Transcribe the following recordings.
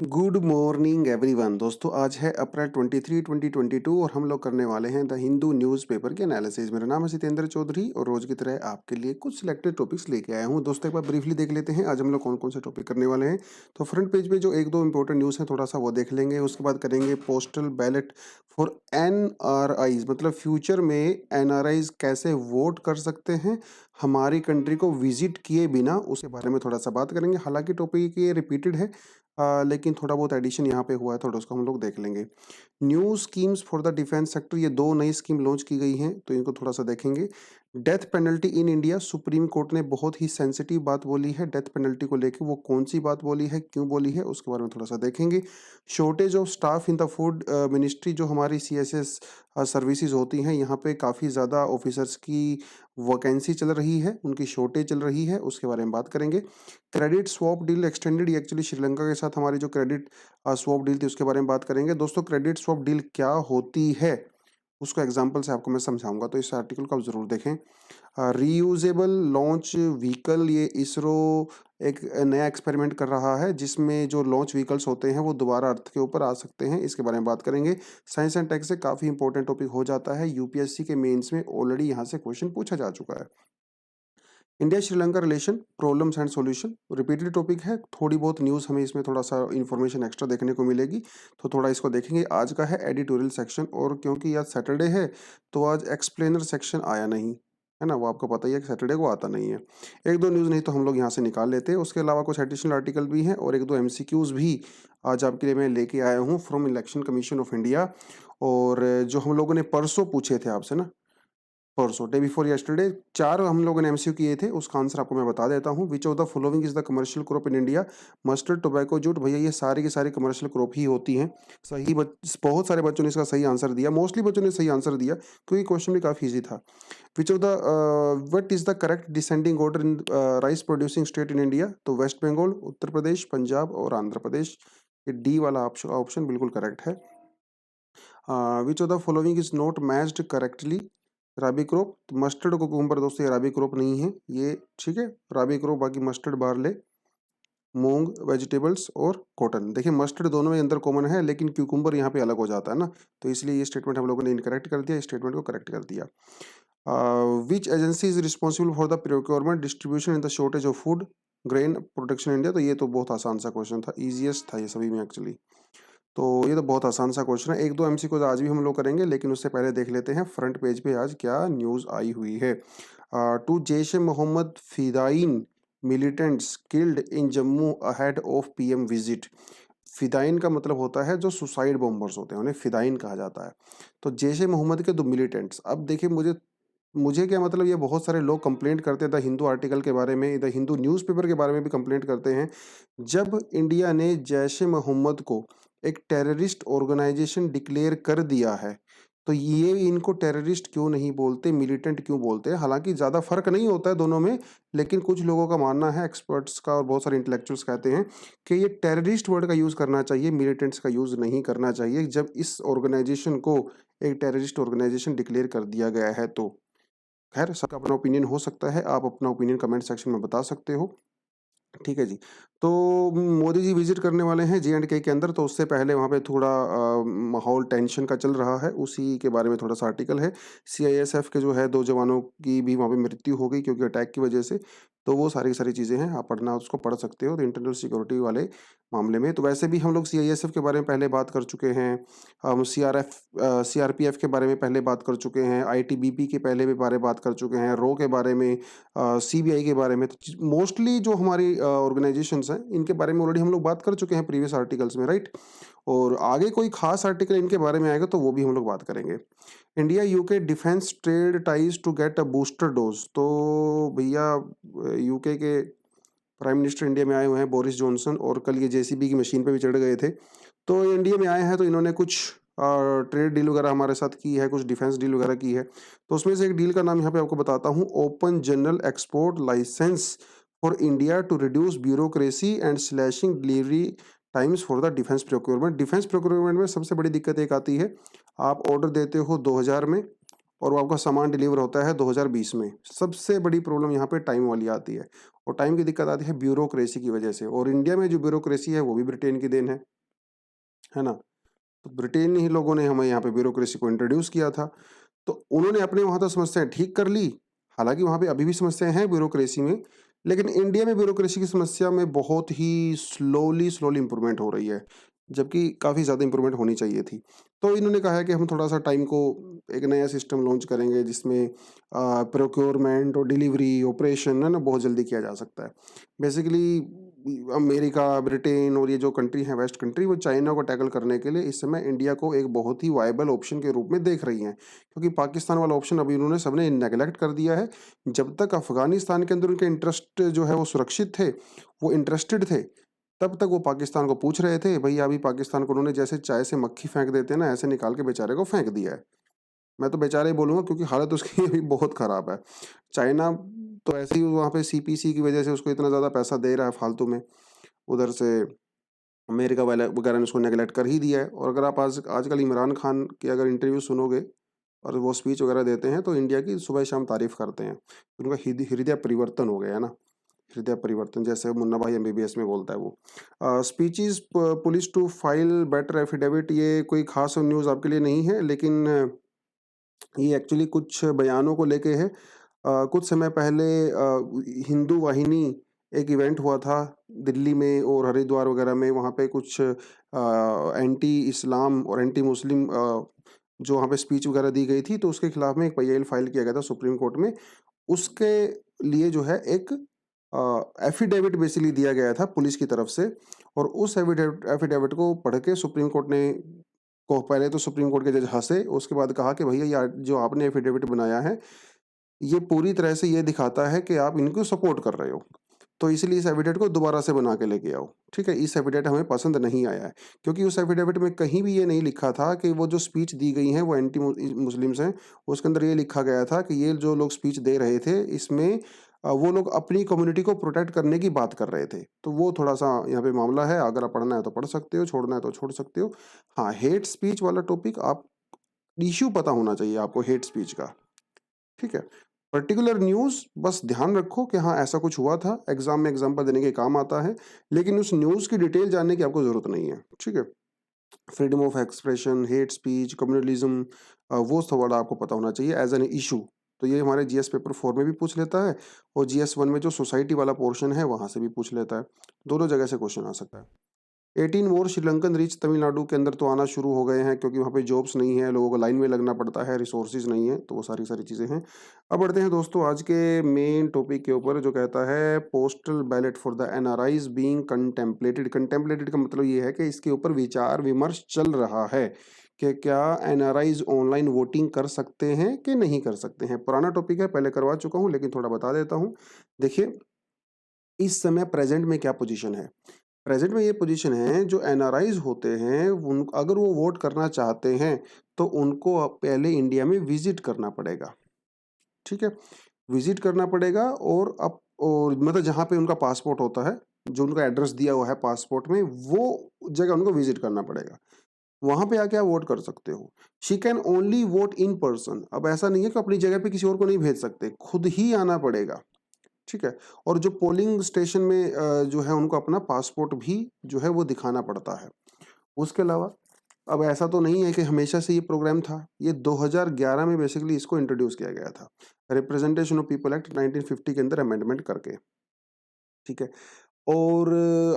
Good morning everyone. दोस्तों आज है अप्रैल 23 2022 और हम लोग करने वाले हैं द हिंदू न्यूज़पेपर के एनालिसिस। मेरा नाम है सितेंद्र चौधरी और रोज की तरह आपके लिए कुछ सिलेक्टेड टॉपिक्स लेके आया हूं। दोस्तों एक बार ब्रीफली देख लेते हैं आज हम लोग कौन कौन से टॉपिक करने वाले हैं। तो फ्रंट पेज पे जो एक दो इंपॉर्टेंट न्यूज़ हैं थोड़ा सा वो देख लेंगे। उसके बाद करेंगे पोस्टल बैलेट फॉर एनआरआईज, मतलब फ्यूचर में एनआरआईज कैसे वोट कर सकते हैं हमारी कंट्री को विजिट किए बिना, उसके बारे में थोड़ा सा बात करेंगे। हालांकि टॉपिक ये रिपीटेड है लेकिन थोड़ा बहुत एडिशन यहाँ पे हुआ है, थोड़ा उसको हम लोग देख लेंगे। New schemes for the defence sector, ये दो नई स्कीम लॉन्च की गई हैं तो इनको थोड़ा सा देखेंगे। Death penalty in India, supreme court ने बहुत ही सेंसिटिव बात बोली है डेथ पेनल्टी को लेकर। वो कौन सी बात बोली है, क्यों बोली है, उसके बारे में थोड़ा सा देखेंगे। Shortage of staff in the food ministry, जो हमारी सीएसएस सर्विसेज होती हैं यहाँ पे काफ़ी ज़्यादा ऑफिसर्स की वैकेंसी चल रही है, उनकी शॉर्टेज चल रही है, उसके बारे में बात करेंगे। क्रेडिट स्वैप डील एक्सटेंडेड, ये एक्चुअली श्रीलंका के साथ हमारी जो क्रेडिट स्वैप डील थी उसके बारे में बात करेंगे। दोस्तों क्रेडिट स्वैप डील क्या होती है उसको एग्जांपल से आपको मैं समझाऊंगा, तो इस आर्टिकल को आप जरूर देखें। रीयूजेबल लॉन्च व्हीकल, ये इसरो एक नया एक्सपेरिमेंट कर रहा है जिसमें जो लॉन्च व्हीकल्स होते हैं वो दोबारा अर्थ के ऊपर आ सकते हैं, इसके बारे में बात करेंगे। साइंस एंड टेक से काफ़ी इंपॉर्टेंट टॉपिक हो जाता है, यूपीएससी के मेंस में ऑलरेडी यहाँ से क्वेश्चन पूछा जा चुका है। India Sri Lanka relation problems and solution, repeated topic है, थोड़ी बहुत न्यूज़ हमें इसमें थोड़ा सा इन्फॉर्मेशन एक्स्ट्रा देखने को मिलेगी तो थोड़ा इसको देखेंगे। आज का है एडिटोरियल सेक्शन, और क्योंकि आज सैटरडे है तो आज एक्सप्लेनर सेक्शन आया नहीं है ना, वो आपको पता ही है कि सैटरडे को आता नहीं है। एक दो न्यूज़ नहीं तो हम लोग यहाँ से निकाल लेते हैं, उसके अलावा कुछ एडिशनल आर्टिकल भी हैं और एक दो एमसीक्यूज़ भी आज आपके लिए मैं लेके आया हूँ from election commission of India. और जो हम लोगों ने परसों पूछे थे आपसे ना, परसों डे बिफोर यस्टरडे, चार हम लोगों ने एमसीक्यू किए थे, उसका आंसर आपको मैं बता देता हूँ। विच of the following is the commercial crop in India, mustard, tobacco, jute. भैया ये सारी की सारी कमर्शियल क्रॉप ही होती हैं। बहुत सारे बच्चों ने इसका सही आंसर दिया, मोस्टली बच्चों ने सही आंसर दिया क्योंकि क्वेश्चन भी काफ़ी ईजी था। विच of the what is the correct descending order in rice producing state in India, तो वेस्ट बंगाल, उत्तर प्रदेश, पंजाब और आंध्र प्रदेश। ये डी वाला ऑप्शन बिल्कुल करेक्ट है। Which of the following is not matched correctly, rabi crop, mustard cucumber. दोस्तों ये राबी क्रॉप नहीं है ये, ठीक है, राबी क्रॉप बाकी मस्टर्ड, बार्ले, मूंग, वेजिटेबल्स और कॉटन। देखिए मस्टर्ड दोनों में अंदर कॉमन है लेकिन क्यूकुम्बर यहाँ पे अलग हो जाता है ना, तो इसलिए ये स्टेटमेंट हम लोगों ने इनकरेक्ट कर दिया, इस स्टेटमेंट को करेक्ट कर दिया। Which agency is responsible for the procurement distribution in the shortage of food grain protection India, तो ये तो बहुत आसान सा क्वेश्चन था, ईजिएस्ट था ये सभी में एक्चुअली, तो ये तो बहुत आसान सा क्वेश्चन है। एक दो एमसीक्यू तो आज भी हम लोग करेंगे लेकिन उससे पहले देख लेते हैं फ्रंट पेज पे आज क्या न्यूज़ आई हुई है। Two Jaish e Mohammed fidayeen militants killed in Jammu ahead of PM visit. फिदाइन का मतलब होता है जो सुसाइड बॉम्बर्स होते हैं, उन्हें फिदाइन कहा जाता है। तो जैश ए मोहम्मद के दो मिलिटेंट्स, अब देखिए मुझे मुझे क्या मतलब, ये बहुत सारे लोग कंप्लेंट करते हैं द हिंदू आर्टिकल के बारे में, द हिंदू न्यूज़पेपर के बारे में भी कंप्लेंट करते हैं। जब इंडिया ने जैश ए मोहम्मद को एक टेररिस्ट ऑर्गेनाइजेशन डिक्लेयर कर दिया है तो ये इनको टेररिस्ट क्यों नहीं बोलते, मिलिटेंट क्यों बोलते हैं। हालांकि ज़्यादा फर्क नहीं होता है दोनों में, लेकिन कुछ लोगों का मानना है, एक्सपर्ट्स का और बहुत सारे इंटेलेक्चुअल्स कहते हैं कि ये टेररिस्ट वर्ड का यूज़ करना चाहिए, मिलिटेंट्स का यूज़ नहीं करना चाहिए जब इस ऑर्गेनाइजेशन को एक टेररिस्ट ऑर्गेनाइजेशन डिक्लेयर कर दिया गया है। तो खैर सबका अपना ओपिनियन हो सकता है, आप अपना ओपिनियन कमेंट सेक्शन में बता सकते हो, ठीक है जी। तो मोदी जी विजिट करने वाले हैं जे.एंड.के के अंदर, तो उससे पहले वहाँ पे थोड़ा माहौल टेंशन का चल रहा है, उसी के बारे में थोड़ा सा आर्टिकल है। सीआईएसएफ के जो है 2 जवानों की भी वहाँ पे मृत्यु हो गई क्योंकि अटैक की वजह से, तो वो सारी की सारी चीज़ें हैं, आप पढ़ना उसको पढ़ सकते हो, तो इंटरनल सिक्योरिटी वाले मामले में। तो वैसे भी हम लोग सीआईएसएफ के बारे में पहले बात कर चुके हैं, हम सीआरपीएफ के बारे में पहले बात कर चुके हैं, आईटीबीपी के पहले भी बात कर चुके हैं, रो के बारे में, सीबीआई के बारे में। तो मोस्टली जो हमारी ऑर्गेनाइजेशंस हैं इनके बारे में ऑलरेडी हम लोग बात कर चुके हैं प्रीवियस आर्टिकल्स में, राइट। और आगे कोई खास आर्टिकल इनके बारे में आएगा तो वो भी हम लोग बात करेंगे। India UK defence trade ties to get a booster dose, तो भैया यूके के प्राइम मिनिस्टर इंडिया में आए हुए हैं, बोरिस जॉनसन, और कल ये जेसीबी की मशीन पे भी चढ़ गए थे। तो इंडिया में आए हैं तो इन्होंने कुछ ट्रेड डील वगैरह हमारे साथ की है, कुछ डिफेंस डील वगैरह की है। तो उसमें से एक डील का नाम यहाँ पे आपको बताता हूँ, open general export licence for India to reduce bureaucracy and slashing delivery times for the defence procurement. Defence procurement में सबसे बड़ी दिक्कत एक आती है, आप ऑर्डर देते हो 2000 में और वो आपका सामान डिलीवर होता है 2020 में। सबसे बड़ी प्रॉब्लम यहाँ पे टाइम वाली आती है, और टाइम की दिक्कत आती है ब्यूरोक्रेसी की वजह से, और इंडिया में जो ब्यूरोक्रेसी है वो भी ब्रिटेन की देन है ना? तो ब्रिटेन ही लोगों ने हमें यहाँ पे ब्यूरोक्रेसी को इंट्रोड्यूस किया था। तो उन्होंने अपने वहाँ तो समस्याएँ ठीक कर ली, हालाँकि वहाँ पे अभी भी समस्याएँ हैं ब्यूरोक्रेसी में, लेकिन इंडिया में ब्यूरोक्रेसी की समस्या में बहुत ही स्लोली इम्प्रूवमेंट हो रही है, जबकि काफ़ी ज़्यादा इम्प्रूवमेंट होनी चाहिए थी। तो इन्होंने कहा है कि हम थोड़ा-सा टाइम को एक नया सिस्टम लॉन्च करेंगे जिसमें प्रोक्योरमेंट और डिलीवरी, ऑपरेशन है ना, बहुत जल्दी किया जा सकता है। बेसिकली अमेरिका, ब्रिटेन और ये जो कंट्री है वेस्ट कंट्री, वो चाइना को टैकल करने के लिए इस समय इंडिया को एक बहुत ही वायबल ऑप्शन के रूप में देख रही हैं। क्योंकि पाकिस्तान वाला ऑप्शन अभी उन्होंने सबने नेग्लेक्ट कर दिया है। जब तक अफ़गानिस्तान के अंदर उनके इंटरेस्ट जो है वो सुरक्षित थे, वो इंटरेस्टेड थे, तब तक वो पाकिस्तान को पूछ रहे थे। भैया अभी पाकिस्तान को उन्होंने जैसे चाय से मक्खी फेंक देते हैं ना, ऐसे निकाल के बेचारे को फेंक दिया है। मैं तो बेचारा ही बोलूँगा क्योंकि हालत उसकी अभी बहुत ख़राब है। चाइना तो ऐसे ही वहाँ पे सीपीसी की वजह से उसको इतना ज़्यादा पैसा दे रहा है फालतू में। उधर से अमेरिका वाला वगैरह ने उसको नेग्लेक्ट कर ही दिया है, और अगर आप आजकल इमरान खान की अगर इंटरव्यू सुनोगे और वो स्पीच वगैरह देते हैं तो इंडिया की सुबह-शाम तारीफ़ करते हैं। उनका हृदय परिवर्तन हो गया है ना, हृदय परिवर्तन जैसे मुन्ना भाई एमबीबीएस में बोलता है वो। स्पीचेस प police to file better affidavit, ये कोई ख़ास न्यूज़ आपके लिए नहीं है, लेकिन ये एक्चुअली कुछ बयानों को लेके है। कुछ समय पहले हिंदू वाहिनी एक इवेंट हुआ था दिल्ली में और हरिद्वार वगैरह में, वहाँ पे कुछ एंटी इस्लाम और एंटी मुस्लिम जो वहाँ पे स्पीच वगैरह दी गई थी, तो उसके खिलाफ में एक पीआईएल फाइल किया गया था सुप्रीम कोर्ट में। उसके लिए जो है एक एफिडेविट बेसिकली दिया गया था पुलिस की तरफ से, और उस एफिडेविट को पढ़ के सुप्रीम कोर्ट ने को पहले तो सुप्रीम कोर्ट के जज हँसे, उसके बाद कहा कि भैया ये जो आपने एफिडेविट बनाया है, ये पूरी तरह से ये दिखाता है कि आप इनको सपोर्ट कर रहे हो। तो इसलिए इस एफिडेविट को दोबारा से बना के लेके आओ, ठीक है? इस एफिडेविट हमें पसंद नहीं आया है, क्योंकि उस एफिडेविट में कहीं भी ये नहीं लिखा था कि वो जो स्पीच दी गई है वो एंटी मुस्लिम्स हैं। उसके अंदर ये लिखा गया था कि ये जो लोग स्पीच दे रहे थे, इसमें वो लोग अपनी कम्युनिटी को प्रोटेक्ट करने की बात कर रहे थे। तो वो थोड़ा-सा यहाँ पे मामला है, अगर आप पढ़ना है तो पढ़ सकते हो, छोड़ना है तो छोड़ सकते हो। हाँ, हेट स्पीच वाला टॉपिक आप इश्यू पता होना चाहिए आपको हेट स्पीच का, ठीक है? पर्टिकुलर न्यूज़ बस ध्यान रखो कि हाँ, ऐसा कुछ हुआ था, एग्ज़ाम में एग्ज़ाम्पल देने के काम आता है, लेकिन उस न्यूज़ की डिटेल जानने की आपको ज़रूरत नहीं है, ठीक है? Freedom of expression, hate speech, communalism, वो सब वर्ड आपको पता होना चाहिए एज़ एन इश्यू। तो ये हमारे जीएस पेपर 4 में भी पूछ लेता है, और जीएस 1 में जो सोसाइटी वाला पोर्शन है, वहाँ से भी पूछ लेता है। दोनों जगह से क्वेश्चन आ सकता है। 18 मोर श्रीलंकन रीच तमिलनाडु के अंदर तो आना शुरू हो गए हैं, क्योंकि वहाँ पे जॉब्स नहीं है, लोगों को लाइन में लगना पड़ता है, रिसोर्सेज नहीं है, तो वो सारी चीज़ें हैं। अब बढ़ते हैं दोस्तों आज के मेन टॉपिक के ऊपर, जो कहता है postal ballot for the NRIs being contemplated. Contemplated का मतलब ये है कि इसके ऊपर विचार विमर्श चल रहा है कि क्या एनआरआईज ऑनलाइन वोटिंग कर सकते हैं कि नहीं कर सकते हैं। पुराना टॉपिक है, पहले करवा चुका हूँ, लेकिन थोड़ा बता देता हूँ। देखिए, इस समय प्रेजेंट में क्या पोजीशन है। प्रेजेंट में ये पोजीशन है, जो एनआरआईज़ होते हैं उन अगर वो वोट करना चाहते हैं, तो उनको पहले इंडिया में विज़िट करना पड़ेगा, ठीक है? विज़िट करना पड़ेगा, और मतलब जहाँ पे उनका पासपोर्ट होता है, जो उनका एड्रेस दिया हुआ है पासपोर्ट में, वो जगह उनको विज़िट करना पड़ेगा। वहाँ पे आके आप वोट कर सकते हो। She can only vote in person. अब ऐसा नहीं है कि अपनी जगह पे किसी और को नहीं भेज सकते, खुद ही आना पड़ेगा। ठीक है? और जो पोलिंग स्टेशन में जो है उनको अपना पासपोर्ट भी जो है वो दिखाना पड़ता है। उसके अलावा अब ऐसा तो नहीं है कि हमेशा से ये प्रोग्राम था। ये 2011 में बेसिकली इसको इंट्रोड्यूस किया गया था। रिप्रेजेंटेशन ऑफ पीपल एक्ट 1950 के अंदर अमेंडमेंट करके, ठीक है? और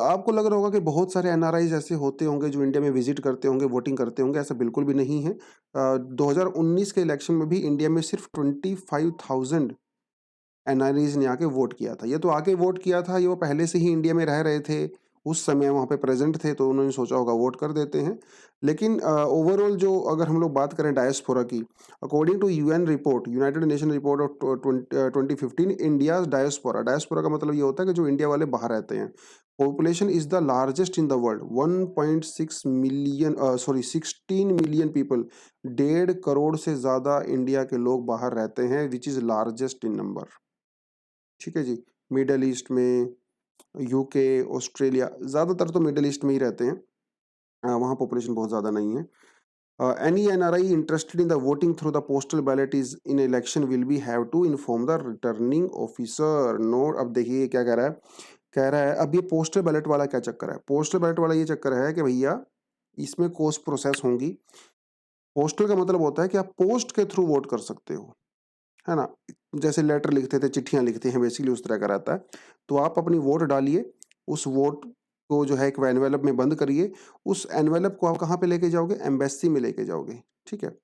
आपको लग रहा होगा कि बहुत सारे एनआरआईज़ ऐसे होते होंगे जो इंडिया में विज़िट करते होंगे, वोटिंग करते होंगे, ऐसा बिल्कुल भी नहीं है। 2019 के इलेक्शन में भी इंडिया में सिर्फ 25,000 एनआरआईज़ ने आके वोट किया था। ये तो आके वोट किया था, ये वो पहले से ही इंडिया में रह रहे थे, उस समय वहाँ पे प्रेज़ेंट थे, तो उन्होंने सोचा होगा वोट कर देते हैं। लेकिन ओवरऑल जो अगर हम लोग बात करें डायस्पोरा की, according to UN report, united nation report of 2015, India's diaspora, diaspora का मतलब ये होता है कि जो इंडिया वाले बाहर रहते हैं। Population is the largest in the world, 1.6 million 16 million people, 1.5 crore से ज़्यादा इंडिया के लोग बाहर रहते हैं, which is largest in number. ठीक है जी। मिडल ईस्ट में, यूके, ऑस्ट्रेलिया, ज़्यादातर तो मिडल ईस्ट में ही रहते हैं। वहाँ पॉपुलेशन बहुत ज़्यादा नहीं है। Any NRI interested in the voting through the postal ballot is in election will be have to inform the returning officer. Note अब देखिए ये क्या कह रहा है अब ये पोस्टल बैलेट वाला क्या चक्कर है। पोस्टल बैलेट वाला ये चक्कर है कि भैया इसमें कोस्ट प्रोसेस होंगी। पोस्टल का मतलब होता है कि आप पोस्ट के थ्रू वोट कर सकते हो, है ना? जैसे लेटर लिखते थे, चिट्ठियाँ लिखते हैं, बेसिकली उस तरह का रहता है। तो आप अपनी वोट डालिए, उस वोट को जो है एक एनवेलप में बंद करिए, उस एनवेलप को आप कहाँ पे लेके जाओगे? एम्बेसी में लेके जाओगे, ठीक है?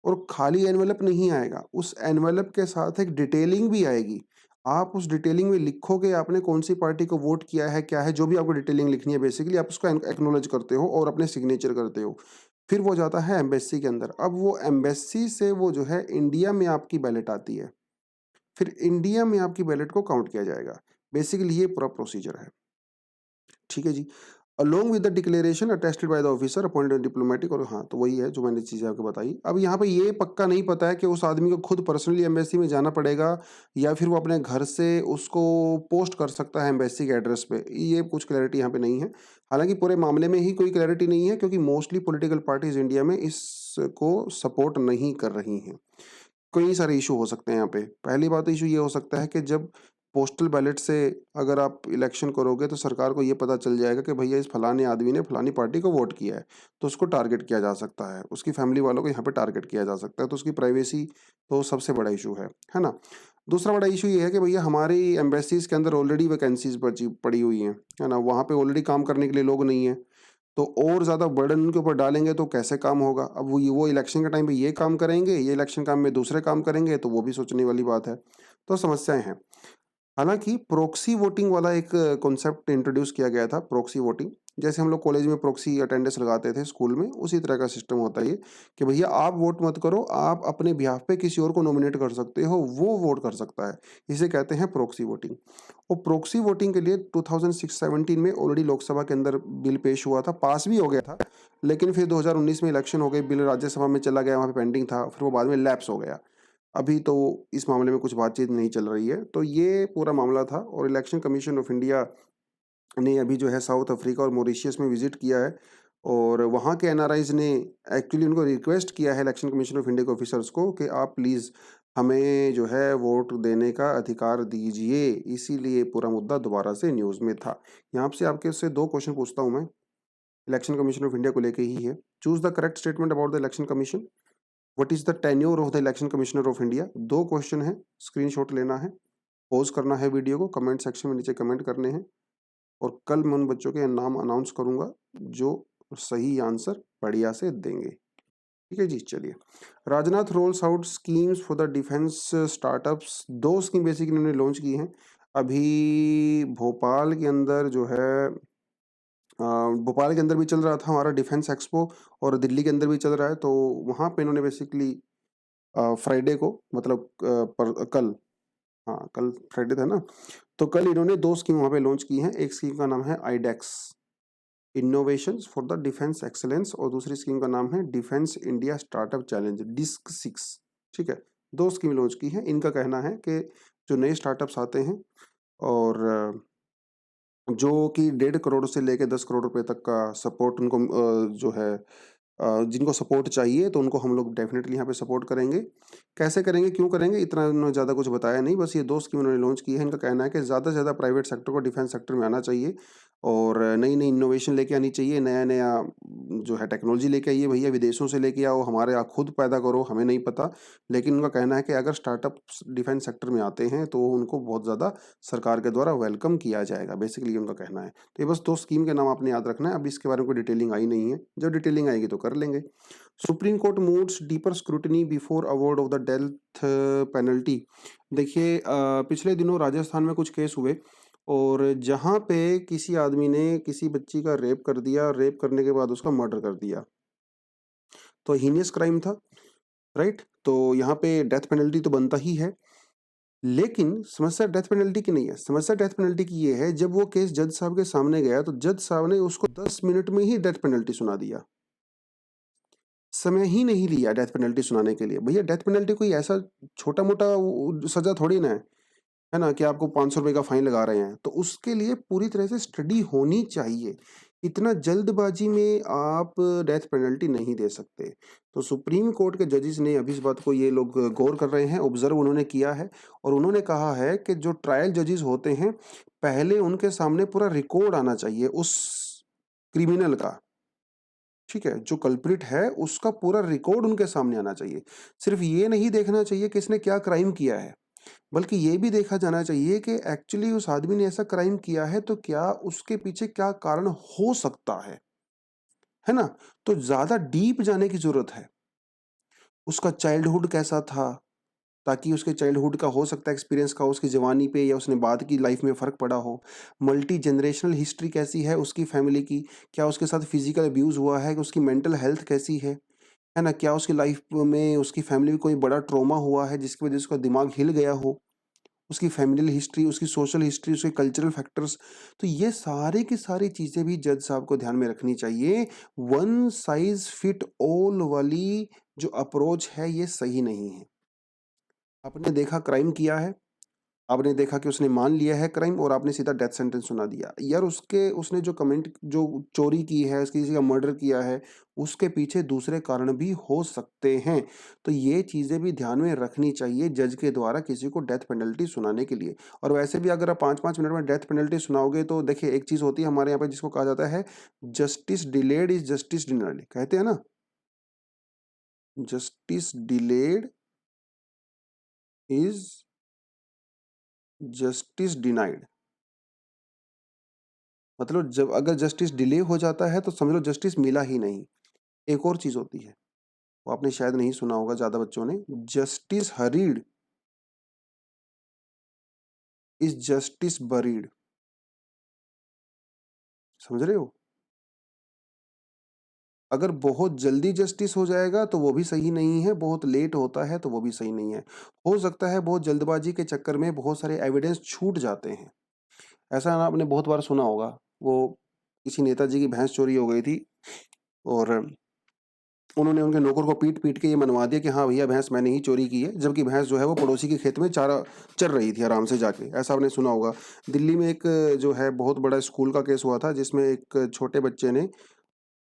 और खाली एनवेलप नहीं आएगा, उस एनवेलप के साथ एक डिटेलिंग भी आएगी। आप उस डिटेलिंग में लिखोगे आपने कौन-सी पार्टी को वोट किया है, क्या है, जो भी आपको डिटेलिंग लिखनी है बेसिकली आप उसको एक्नॉलेज करते हो और अपने सिग्नेचर करते हो। फिर वो जाता है एम्बेसी के अंदर। अब वो एम्बेसी से वो जो है इंडिया में आपकी बैलेट आती है। फिर इंडिया में आपकी बैलेट को काउंट किया जाएगा। बेसिकली ये पूरा प्रोसीजर है। ठीक है जी। Along with the declaration attested by the officer appointed diplomatic और हाँ, तो वही है जो मैंने चीज़ें आपको बताई। अब यहाँ पे ये पक्का नहीं पता है कि उस आदमी को खुद पर्सनली एम्बेसी में जाना पड़ेगा या फिर वो अपने घर से उसको पोस्ट कर सकता है एम्बेसी के एड्रेस पे। ये कुछ क्लैरिटी यहाँ पे नहीं है। हालाँकि पूरे मामले में ही कोई क्लैरिटी नहीं है क्योंकि मोस्टली पॉलिटिकल पार्टीज़ इंडिया में इसको सपोर्ट नहीं कर रही हैं। कई सारे इशू हो सकते हैं यहाँ पे। पहली बात इशू ये हो सकता है कि जब पोस्टल बैलेट से अगर आप इलेक्शन करोगे तो सरकार को ये पता चल जाएगा कि भैया इस फलाने आदमी ने फलानी पार्टी को वोट किया है, तो उसको टारगेट किया जा सकता है। उसकी फैमिली वालों को यहाँ पे टारगेट किया जा सकता है, तो उसकी प्राइवेसी तो सबसे बड़ा इशू है ना? दूसरा बड़ा इशू ये है कि भैया हमारी एम्बेसीज़ के अंदर ऑलरेडी वैकेंसीज़ बची पड़ी हुई हैं, है ना? वहाँ पे ऑलरेडी काम करने के लिए लोग नहीं हैं। तो और ज़्यादा बर्डन उनके ऊपर डालेंगे तो कैसे काम होगा? अब वो इलेक्शन के टाइम पे ये काम करेंगे, ये इलेक्शन काम में दूसरे काम करेंगे, तो वो भी सोचने वाली बात है। तो समस्याएँ हैं। हालाँकि प्रॉक्सी वोटिंग वाला एक कॉन्सेप्ट इंट्रोड्यूस किया गया था, प्रॉक्सी वोटिंग। जैसे हम लोग कॉलेज में प्रॉक्सी अटेंडेंस लगाते थे स्कूल में, उसी तरह का सिस्टम होता है ये, कि भैया आप वोट मत करो, आप अपने बिहाफ़ पे किसी और को नॉमिनेट कर सकते हो, वो वोट कर सकता है। इसे कहते हैं प्रॉक्सी वोटिंग। और प्रॉक्सी वोटिंग के लिए 2006-17 में ऑलरेडी लोकसभा के अंदर बिल पेश हुआ था, पास भी हो गया था, लेकिन फिर 2019 में इलेक्शन हो गई, बिल राज्यसभा में चला गया, वहाँ पे पेंडिंग था, फिर वो बाद में लैप्स हो गया। अभी तो इस मामले में कुछ बातचीत नहीं चल रही है। तो ये पूरा मामला था और इलेक्शन कमीशन ऑफ इंडिया ने अभी जो है साउथ अफ्रीका और मॉरिशस में विज़िट किया है और वहाँ के एनआरआईज़ ने एक्चुअली उनको रिक्वेस्ट किया है इलेक्शन कमीशन ऑफ इंडिया के ऑफिसर्स को कि आप प्लीज़ हमें जो है वोट देने का अधिकार दीजिए। इसीलिए पूरा मुद्दा दोबारा से न्यूज़ में था। यहाँ से आपके से 2 क्वेश्चन पूछता हूँ मैं, इलेक्शन कमीशन ऑफ इंडिया को लेके ही है। Choose the correct statement about the election commission. What is the tenure of the election commissioner of India? 2 question हैं, स्क्रीनशॉट लेना है, पॉज़ करना है वीडियो को, कमेंट सेक्शन में नीचे कमेंट करने हैं और कल मैं उन बच्चों के नाम अनाउंस करूँगा जो सही आंसर बढ़िया से देंगे। ठीक है जी, चलिए। Rajnath roles out schemes for the defence startups. 2 scheme basically उन्होंने लॉन्च की हैं। अभी भोपाल के अंदर जो है भोपाल के अंदर भी चल रहा था हमारा डिफेंस एक्सपो और दिल्ली के अंदर भी चल रहा है, तो वहाँ पे इन्होंने बेसिकली फ्राइडे को मतलब पर कल हाँ, कल फ्राइडे था ना, तो कल इन्होंने 2 स्कीम वहाँ पे लॉन्च की हैं। एक स्कीम का नाम है iDEX, innovations for the defence excellence और दूसरी स्कीम का नाम है defence India startup challenge disc 6। ठीक है, 2 स्कीम लॉन्च की हैं। इनका कहना है कि जो नए स्टार्टअप्स आते हैं और जो कि 1.5 करोड़ से लेके 10 करोड़ रुपए तक का सपोर्ट उनको जो है जिनको सपोर्ट चाहिए तो उनको हम लोग डेफ़िनेटली यहाँ पे सपोर्ट करेंगे। कैसे करेंगे, क्यों करेंगे, इतना उन्होंने ज़्यादा कुछ बताया नहीं, बस ये 2 स्कीम उन्होंने लॉन्च की है। इनका कहना है कि ज़्यादा से ज़्यादा प्राइवेट सेक्टर को डिफेंस सेक्टर में आना चाहिए और नई-नई इनोवेशन लेके आनी चाहिए, नया-नया जो है टेक्नोलॉजी लेके आइए भैया, विदेशों से लेके आओ, हमारे यहाँ खुद पैदा करो, हमें नहीं पता। लेकिन उनका कहना है कि अगर स्टार्टअप्स डिफेंस सेक्टर में आते हैं तो उनको बहुत ज़्यादा सरकार के द्वारा वेलकम किया जाएगा, बेसिकली ये उनका कहना है। तो ये बस 2 स्कीम के नाम आपने याद रखना है, अभी इसके बारे में कोई डिटेलिंग आई नहीं है, जब डिटेलिंग आएगी तो कर लेंगे। Supreme court moves deeper scrutiny before award of the death penalty. देखिए पिछले दिनों राजस्थान में कुछ केस हुए और जहाँ पे किसी आदमी ने किसी बच्ची का रेप कर दिया, रेप करने के बाद उसका मर्डर कर दिया, तो हीनियस क्राइम था, राइट? तो यहाँ पे डेथ पेनल्टी तो बनता ही है, लेकिन समस्या डेथ पेनल्टी की नहीं है, समस्या डेथ पेनल्टी की ये है जब वो केस जज साहब के सामने गया तो जज साहब ने उसको 10 मिनट में ही डेथ पेनल्टी सुना दिया। समय ही नहीं लिया डेथ पेनल्टी सुनाने के लिए। भैया डेथ पेनल्टी कोई ऐसा छोटा-मोटा सज़ा थोड़ी ना है ना? कि आपको ₹500 का फाइन लगा रहे हैं। तो उसके लिए पूरी तरह से स्टडी होनी चाहिए। इतना जल्दबाजी में आप डेथ पेनल्टी नहीं दे सकते। तो सुप्रीम कोर्ट के जजेस ने अभी इस बात को ये लोग गौर कर रहे हैं, ऑब्ज़र्व उन्होंने किया है और उन्होंने कहा है कि जो ट्रायल जजेस होते हैं, पहले उनके सामने पूरा रिकॉर्ड आना चाहिए उस क्रिमिनल का, ठीक है? जो कल्प्रिट है, उसका पूरा रिकॉर्ड उनके सामने आना चाहिए। सिर्फ़ ये नहीं देखना चाहिए कि इसने क्या क्राइम किया है, बल्कि ये भी देखा जाना चाहिए कि एक्चुअली उस आदमी ने ऐसा क्राइम किया है, तो क्या उसके पीछे क्या कारण हो सकता है ना? तो ज़्यादा डीप जाने की ज़रूरत है। उसका चाइल्डहुड कैसा था? ताकि उसके चाइल्डहुड का हो सकता है एक्सपीरियंस का उसकी जवानी पे या उसने बाद की लाइफ में फ़र्क पड़ा हो। मल्टी जनरेशनल हिस्ट्री कैसी है उसकी फैमिली की? क्या उसके साथ फिज़िकल अब्यूज़ हुआ है? कि उसकी मेंटल हेल्थ कैसी है ना? क्या उसकी लाइफ में उसकी फैमिली में कोई बड़ा ट्रॉमा हुआ है जिसकी वज़ह से उसका दिमाग हिल गया हो? उसकी फैमिलियल हिस्ट्री, उसकी सोशल हिस्ट्री, उसके कल्चरल फैक्टर्स, तो ये सारी की सारी चीज़ें भी जज साहब को ध्यान में रखनी चाहिए। वन साइज़ फिट ऑल वाली जो अप्रोच है ये सही नहीं है। आपने देखा क्राइम किया है, आपने देखा कि उसने मान लिया है क्राइम और आपने सीधा डेथ सेंटेंस सुना दिया। यार उसने जो चोरी की है, किसी का मर्डर किया है, उसके पीछे दूसरे कारण भी हो सकते हैं। तो ये चीज़ें भी ध्यान में रखनी चाहिए जज के द्वारा किसी को डेथ पेनल्टी सुनाने के लिए। और वैसे भी अगर आप 5-5 मिनट में डेथ पेनल्टी सुनाओगे तो देखिए एक चीज़ होती है हमारे यहाँ पे जिसको कहा जाता है जस्टिस डिलेड इज़ जस्टिस डिनायड कहते हैं ना? Justice delayed is justice डिनायड। मतलब जब अगर जस्टिस डिले हो जाता है तो समझ लो जस्टिस मिला ही नहीं। एक और चीज़ होती है, वो आपने शायद नहीं सुना होगा ज़्यादा बच्चों ने, justice hurried is justice buried. समझ रहे हो? अगर बहुत जल्दी जस्टिस हो जाएगा तो वो भी सही नहीं है, बहुत लेट होता है तो वो भी सही नहीं है। हो सकता है बहुत जल्दबाजी के चक्कर में बहुत सारे एविडेंस छूट जाते हैं। ऐसा ना आपने बहुत बार सुना होगा, वो किसी नेताजी की भैंस चोरी हो गई थी और उन्होंने उनके नौकर को पीट-पीट के ये मनवा दिया कि हाँ भैया भैंस मैंने ही चोरी की है, जबकि भैंस जो है वो पड़ोसी के खेत में चारा चर रही थी आराम से जाके, ऐसा आपने सुना होगा। दिल्ली में एक जो है बहुत बड़ा स्कूल का केस हुआ था जिसमें एक छोटे बच्चे ने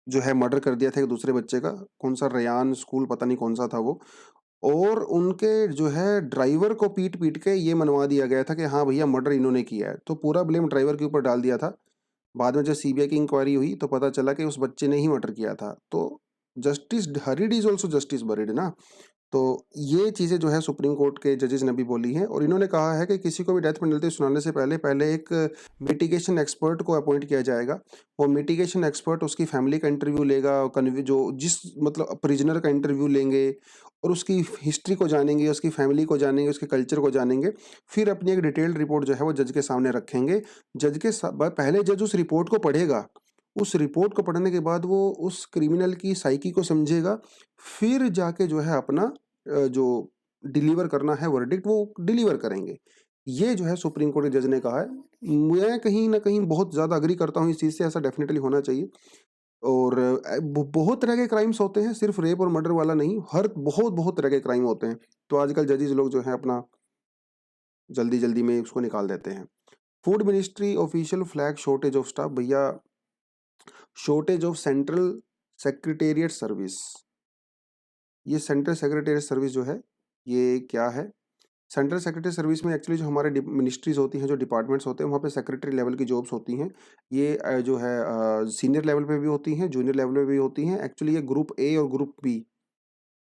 जो है मर्डर कर दिया था एक दूसरे बच्चे का, कौन-सा रेयान स्कूल पता नहीं कौन-सा था वो और उनके जो है ड्राइवर को पीट-पीट के ये मनवा दिया गया था कि हाँ भैया मर्डर इन्होंने किया है, तो पूरा ब्लेम ड्राइवर के ऊपर डाल दिया था। बाद में जब सीबीआई की इंक्वायरी हुई तो पता चला कि उस बच्चे ने ही मर्डर किया था। तो justice hurried is also justice buried ना। तो ये चीज़ें जो है सुप्रीम कोर्ट के जजेस ने भी बोली हैं और इन्होंने कहा है कि किसी को भी डेथ पेनल्टी सुनाने से पहले एक मिटिगेशन एक्सपर्ट को अपॉइंट किया जाएगा। वो मिटिगेशन एक्सपर्ट उसकी फैमिली का इंटरव्यू लेगा, कन्वी जो जिस मतलब प्रिजनर का इंटरव्यू लेंगे और उसकी हिस्ट्री को जानेंगे, उसकी फैमिली को जानेंगे, उसके कल्चर को जानेंगे। फिर अपनी एक डिटेल्ड रिपोर्ट जो है वो जज के सामने रखेंगे। जज के सा ब पहले जज उस रिपोर्ट को पढ़ेगा। उस रिपोर्ट को पढ़ने के बाद वो उस क्रिमिनल की साइकी को समझेगा। फिर जाके जो है अपना जो डिलीवर करना है वर्डिक्ट वो डिलीवर करेंगे। ये जो है सुप्रीम कोर्ट के जज ने कहा है। मैं कहीं न कहीं बहुत ज़्यादा एग्री करता हूँ इस चीज़ से, ऐसा डेफ़िनिटली होना चाहिए और बहुत तरह के क्राइम्स होते हैं, सिर्फ़ रेप और मर्डर वाला नहीं, हर बहुत-बहुत तरह के क्राइम होते हैं। तो आजकल जजेस लोग जो हैं अपना जल्दी-जल्दी में उसको निकाल देते हैं। Food ministry official flag shortage of staff भैया, shortage of central secretariat service. ये सेंट्रल सेक्रेटेरिएट सर्विस जो है, ये क्या है? सेंट्रल सेक्रेटरी सर्विस में एक्चुअली जो हमारे मिनिस्ट्रीज होती हैं, जो डिपार्टमेंट्स होते हैं, वहाँ पे सेक्रेटरी लेवल की जॉब्स होती हैं। ये जो है सीनियर लेवल पे भी होती हैं, जूनियर लेवल पे भी होती हैं। एक्चुअली ये ग्रुप ए और ग्रुप बी,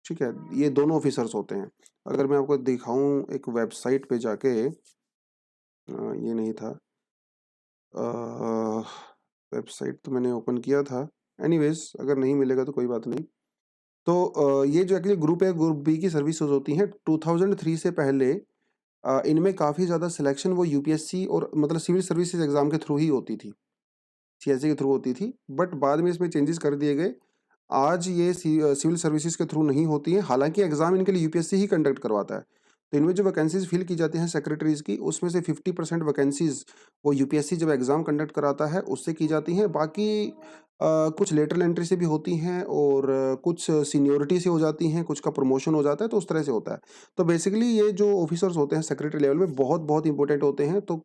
ठीक है? ये दोनों ऑफिसर्स होते हैं। अगर मैं आपको दिखाऊँ एक वेबसाइट पे जाके ये नहीं था वेबसाइट तो मैंने ओपन किया था। एनीवेज़ अगर नहीं मिलेगा तो कोई बात नहीं। तो ये जो actually group A, group B की सर्विसेज़ होती हैं, 2003 से पहले इनमें काफ़ी ज़्यादा सिलेक्शन वो यूपीएससी और मतलब सिविल सर्विसेज एग्ज़ाम के थ्रू ही होती थी, सीएसई के थ्रू होती थी, बट बाद में इसमें चेंजेस कर दिए गए। आज ये सिविल सर्विसेज के थ्रू नहीं होती हैं, हालाँकि एग्ज़ाम इनके लिए यूपीएससी ही कंडक्ट करवाता है। तो इनमें जो वैकेंसीज़ फिल की जाती हैं सेक्रेटरीज़ की, उसमें से 50% वैकेंसीज़ वो यूपीएससी जब एग्ज़ाम कंडक्ट कराता है उससे की जाती हैं। बाकी कुछ लेटरल एंट्री से भी होती हैं और कुछ सीनियॉरिटी से हो जाती हैं, कुछ का प्रमोशन हो जाता है, तो उस तरह से होता है। तो बेसिकली ये जो ऑफिसर्स होते हैं सेक्रेटरी लेवल में बहुत-बहुत इंपॉर्टेंट होते हैं, तो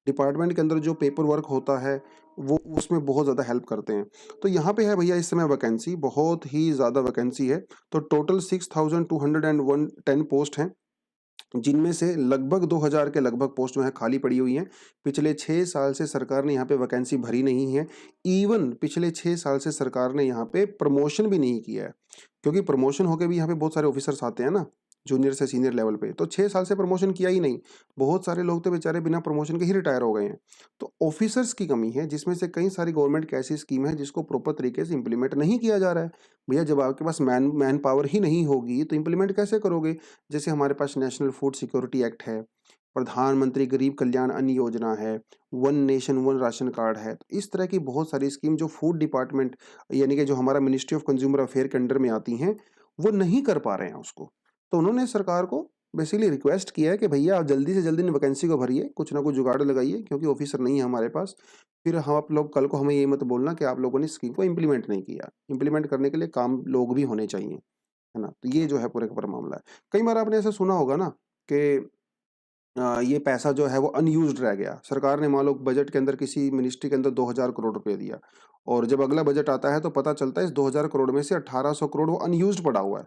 डिपार्टमेंट के अंदर जो पेपर वर्क होता है, वो उसमें बहुत ज़्यादा हेल्प करते हैं। तो यहाँ पे है भैया इस समय वैकेंसी, बहुत ही ज़्यादा वैकेंसी है। तो टोटल 6210 पोस्ट हैं, जिनमें से लगभग 2000 के लगभग पोस्ट जो है खाली पड़ी हुई हैं। पिछले 6 साल से सरकार ने यहाँ पे वैकेंसी भरी नहीं है। इवन पिछले 6 साल से सरकार ने यहाँ पे प्रमोशन भी नहीं किया है, क्योंकि प्रमोशन होके भी यहाँ पे बहुत सारे ऑफिसर्स आते हैं ना, जूनियर से सीनियर लेवल पे, तो 6 साल से प्रमोशन किया ही नहीं। बहुत सारे लोग तो बेचारे बिना प्रमोशन के ही रिटायर हो गए हैं। तो ऑफिसर्स की कमी है, जिसमें से कई सारी गवर्नमेंट की ऐसी स्कीम है जिसको प्रॉपर तरीके से इम्प्लीमेंट नहीं किया जा रहा है। भैया जब आपके पास मैन पावर ही नहीं होगी तो इम्प्लीमेंट कैसे करोगे? जैसे हमारे पास नेशनल फूड सिक्योरिटी एक्ट है, प्रधानमंत्री गरीब कल्याण अन्न योजना है, one nation one ration card है। तो इस तरह की बहुत सारी स्कीम जो फूड डिपार्टमेंट यानी कि जो हमारा मिनिस्ट्री ऑफ कंज्यूमर अफेयर के अंडर में आती हैं, वो नहीं कर पा रहे हैं उसको। तो उन्होंने सरकार को बेसिकली रिक्वेस्ट किया है कि भैया आप जल्दी से जल्दी इन वैकेंसी को भरिए, कुछ ना कुछ जुगाड़ लगाइए, क्योंकि ऑफिसर नहीं है हमारे पास। फिर हम आप लोग कल को हमें ये मत बोलना कि आप लोगों ने स्कीम को इम्प्लीमेंट नहीं किया। इम्प्लीमेंट करने के लिए काम लोग भी होने चाहिए, है ना? तो ये जो है पूरे का पूरा मामला है। कई बार आपने ऐसा सुना होगा ना कि ये पैसा जो है वो अनयूज्ड रह गया। सरकार ने मान लो बजट के अंदर किसी मिनिस्ट्री के अंदर 2000 करोड़ रुपए दिया, और जब अगला बजट आता है तो पता चलता है इस 2000 करोड़ में से 1800 करोड़ वो अनयूज्ड पड़ा हुआ है।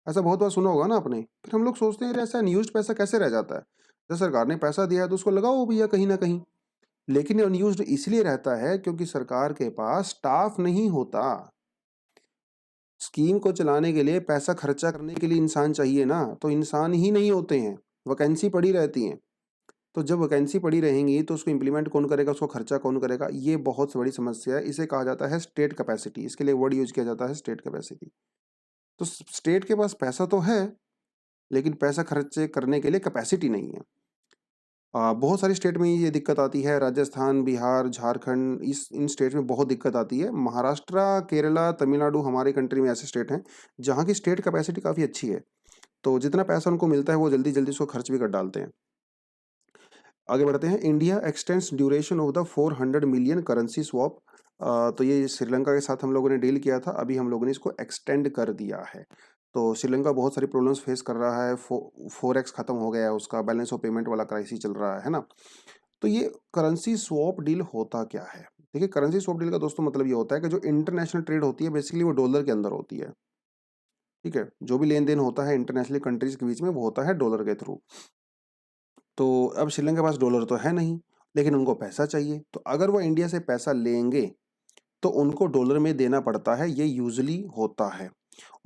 ऐसा बहुत बार सुना होगा ना आपने। फिर हम लोग सोचते हैं यार ऐसा अनयूज्ड पैसा कैसे रह जाता है? जब सरकार ने पैसा दिया है तो उसको लगाओ भैया कहीं न कहीं। लेकिन ये अनयूज्ड इसलिए रहता है क्योंकि सरकार के पास स्टाफ नहीं होता। स्कीम को चलाने के लिए पैसा खर्चा करने के लिए इंसान चाहिए ना, तो इंसान ही नहीं होते हैं, वैकेंसी पड़ी रहती हैं। तो जब वैकेंसी पड़ी रहेंगी तो उसको इम्प्लीमेंट कौन करेगा, उसको खर्चा कौन करेगा? ये बहुत बड़ी समस्या है। इसे कहा जाता है स्टेट कैपेसिटी, इसके लिए वर्ड यूज़ किया जाता है स्टेट कैपेसिटी। तो स्टेट के पास पैसा तो है, लेकिन पैसा खर्चे करने के लिए कैपेसिटी नहीं है। बहुत सारी स्टेट में ये दिक्कत आती है, राजस्थान, बिहार, झारखंड, इस इन स्टेट में बहुत दिक्कत आती है। महाराष्ट्र, केरला, तमिलनाडु हमारी कंट्री में ऐसे स्टेट हैं, जहाँ की स्टेट कैपेसिटी काफ़ी अच्छी है। तो जितना पैसा उनको मिलता है वो जल्दी-जल्दी उसको खर्च भी कर डालते हैं। आगे बढ़ते हैं। India extends duration of the 400 million currency swap. तो ये श्रीलंका के साथ हम लोगों ने डील किया था, अभी हम लोगों ने इसको एक्सटेंड कर दिया है। तो श्रीलंका बहुत सारी प्रॉब्लम्स फेस कर रहा है, फ़ोरेक्स खत्म हो गया है उसका, बैलेंस ऑफ पेमेंट वाला क्राइसिस चल रहा है ना? तो ये करेंसी स्वैप डील होता क्या है? देखिए करेंसी स्वैप डील का दोस्तों मतलब ये होता है कि जो इंटरनेशनल ट्रेड होती है बेसिकली वो डॉलर के अंदर होती है, ठीक है? जो भी लेन-देन होता है इंटरनेशनल कंट्रीज़ के बीच में वो होता है डॉलर के थ्रू। तो अब श्रीलंका के पास डॉलर तो है नहीं, लेकिन उनको पैसा चाहिए, तो अगर वो इंडिया से पैसा लेंगे, तो उनको डॉलर में देना पड़ता है, ये यूजुअली होता है।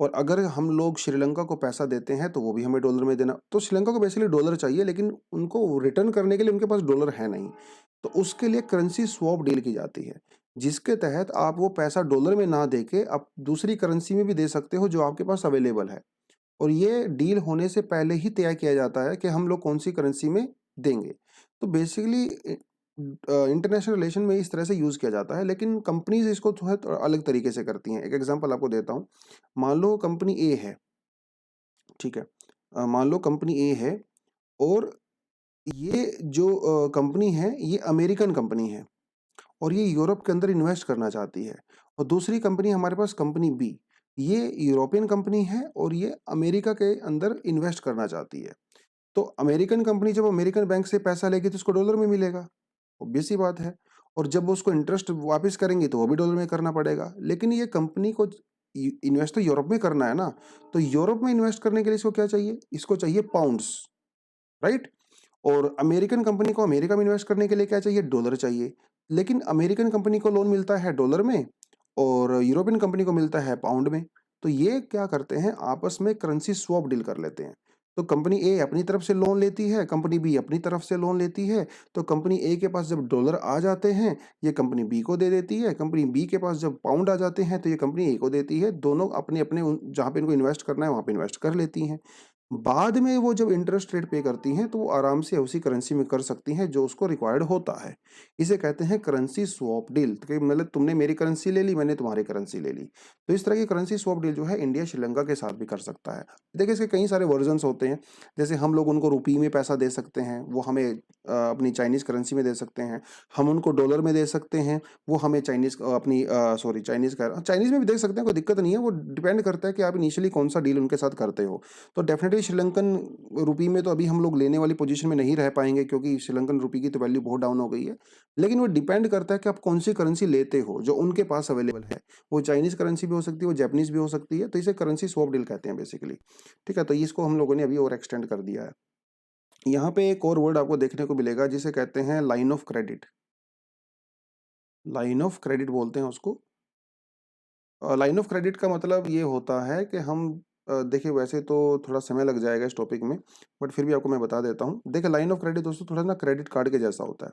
और अगर हम लोग श्रीलंका को पैसा देते हैं, तो वो भी हमें डॉलर में देना, तो श्रीलंका को बेसिकली डॉलर चाहिए, लेकिन उनको रिटर्न करने के लिए उनके पास डॉलर है नहीं। तो उसके लिए करेंसी स्वैप डील की जाती है, जिसके तहत आप वो पैसा डॉलर में ना देके आप दूसरी करेंसी में भी दे सकते हो, जो आपके पास अवेलेबल है। और ये डील होने से पहले ही तय किया जाता है कि हम लोग कौन-सी करेंसी में देंगे। तो बेसिकली इंटरनेशनल रिलेशन में इस तरह से यूज़ किया जाता है, लेकिन कंपनीज़ इसको थोड़ा अलग तरीके से करती हैं। एक एग्ज़ाम्पल आपको देता हूँ। मान लो कंपनी ए है, ठीक है? मान लो कंपनी ए है, और ये जो कंपनी है, ये अमेरिकन कंपनी है, और ये यूरोप के अंदर इन्वेस्ट करना चाहती है। और दूसरी कंपनी हमारे पास कंपनी बी, ये यूरोपियन कंपनी है और ये अमेरिका के अंदर इन्वेस्ट करना चाहती है। तो अमेरिकन कंपनी जब अमेरिकन बैंक से पैसा लेगी तो उसको डॉलर में मिलेगा, ऑब्वियस सी बात है। और जब वो उसको इंटरेस्ट वापस करेंगी तो वो भी डॉलर में करना पड़ेगा। लेकिन ये कंपनी को इन्वेस्ट तो यूरोप में करना है ना, तो यूरोप में इन्वेस्ट करने के लिए इसको क्या चाहिए? इसको चाहिए पाउंड्स, राइट? और अमेरिकन कंपनी को अमेरिका में इन्वेस्ट करने के लिए क्या चाहिए? डॉलर चाहिए। लेकिन अमेरिकन कंपनी को लोन मिलता है डॉलर में और यूरोपियन कंपनी को मिलता है पाउंड में। तो ये क्या करते हैं, आपस में करेंसी स्वैप डील कर लेते हैं। तो कंपनी ए अपनी तरफ से लोन लेती है, कंपनी बी अपनी तरफ से लोन लेती है। तो कंपनी ए के पास जब डॉलर आ जाते हैं, ये कंपनी बी को दे देती है। कंपनी बी के पास जब पाउंड आ जाते हैं, तो ये कंपनी ए को देती है। दोनों अपने-अपने जहाँ पे इनको इन्वेस्ट करना है, वहाँ पे इन्वेस्ट कर लेती हैं। बाद में वो जब इंटरेस्ट रेट पे करती हैं तो वो आराम से उसी करेंसी में कर सकती हैं जो उसको रिक्वायर्ड होता है। इसे कहते हैं करेंसी स्वैप डील, कि मतलब तुमने मेरी करेंसी ले ली, मैंने तुम्हारी करेंसी ले ली। तो इस तरह की करेंसी स्वैप डील जो है इंडिया श्रीलंका के साथ भी कर सकता है। देखिए इसके कई सारे वर्जन्स होते हैं, जैसे हम लोग उनको रुपये में पैसा दे सकते हैं, वो हमें अपनी चाइनीज़ करेंसी में दे सकते हैं। हम उनको डॉलर में दे सकते हैं, वो हमें चाइनीज़ अपनी सॉरी चाइनीज़ में भी दे सकते हैं, कोई दिक्कत नहीं है। वो डिपेंड करता है कि आप इनिशियली कौन-सा डील उनके साथ करते हो। तो डेफ़िनेटली श्रीलंकन रुपये में तो अभी हम लोग लेने वाली पोज़ीशन में नहीं रह पाएँगे, क्योंकि श्रीलंकन रुपये की तो वैल्यू बहुत डाउन हो गई है। लेकिन वो डिपेंड करता है कि आप कौन-सी करेंसी लेते हो, जो उनके पास अवेलेबल है। वो चाइनीज़ करेंसी भी हो सकती है, वो जापानीज़ भी हो सकती है, तो इसे करेंसी स्वैप डील कहते हैं बेसिकली। ठीक है? तो इसको हम लोगों ने अभी और एक्सटेंड कर दिया है। यहाँ पे एक और वर्ड आपको देखने को मिलेगा जिसे कहते हैं line of credit. Line of credit बोलते हैं उसको। लाइन ऑफ क्रेडिट का मतलब ये होता है कि हम देखिए वैसे तो थोड़ा समय लग जाएगा इस टॉपिक में, बट फिर भी आपको मैं बता देता हूँ। देखिए लाइन ऑफ क्रेडिट दोस्तों थोड़ा ना क्रेडिट कार्ड के जैसा होता है।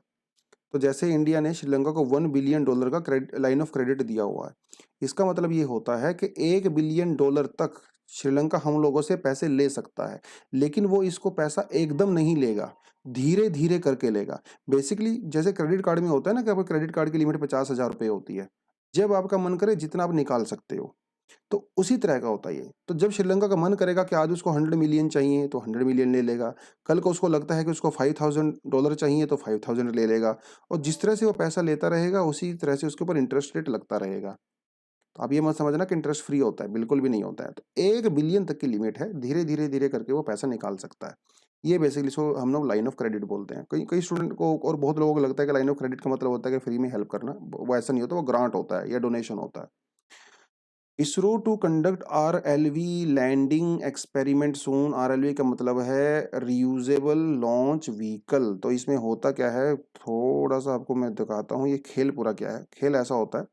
तो जैसे इंडिया ने श्रीलंका को $1 बिलियन का लाइन ऑफ क्रेडिट दिया हुआ है। इसका मतलब ये होता है कि $1 बिलियन तक श्रीलंका हम लोगों से पैसे ले सकता है, लेकिन वो इसको पैसा एकदम नहीं लेगा, धीरे धीरे करके लेगा। बेसिकली जैसे क्रेडिट कार्ड में होता है ना कि आपके क्रेडिट कार्ड की लिमिट 50,000 रुपये होती है, जब आपका मन करे जितना आप निकाल सकते हो। तो उसी तरह का होता है ये। तो जब श्रीलंका का मन करेगा कि आज उसको 100 मिलियन चाहिए तो 100 मिलियन ले लेगा। कल को उसको लगता है कि उसको $5,000 चाहिए तो 5,000 ले लेगा, और जिस तरह से वो पैसा लेता रहेगा उसी तरह से उसके ऊपर इंटरेस्ट रेट लगता रहेगा। तो आप ये मत समझना कि इंटरेस्ट फ्री होता है, बिल्कुल भी नहीं होता है। तो 1 बिलियन तक की लिमिट है, धीरे-धीरे करके वो पैसा निकाल सकता है। ये बेसिकली इसको हम लोग लाइन ऑफ क्रेडिट बोलते हैं। कई कई स्टूडेंट को और बहुत लोगों को लगता है कि लाइन ऑफ क्रेडिट का मतलब होता है कि फ्री में हेल्प करना। वो ऐसा नहीं होता, वो ग्रांट होता है या डोनेशन होता है। ISRO to conduct RLV landing experiment soon. RLV का मतलब है रियूजेबल लॉन्च व्हीकल। तो इसमें होता क्या है, थोड़ा सा आपको मैं दिखाता हूँ। ये खेल पूरा क्या है। खेल ऐसा होता है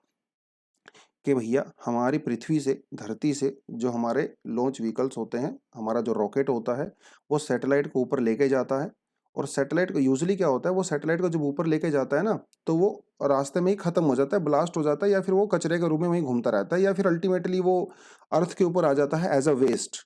कि भैया हमारी पृथ्वी से, धरती से जो हमारे लॉन्च व्हीकल्स होते हैं, हमारा जो रॉकेट होता है, वो सैटेलाइट को ऊपर लेके जाता है। और सैटेलाइट को यूजुअली क्या होता है, वो सैटेलाइट को जब ऊपर लेके जाता है ना, तो वो रास्ते में ही खत्म हो जाता है, ब्लास्ट हो जाता है, या फिर वो कचरे के रूप में वहीं घूमता रहता है, या फिर अल्टीमेटली वो अर्थ के ऊपर आ जाता है एज अ वेस्ट।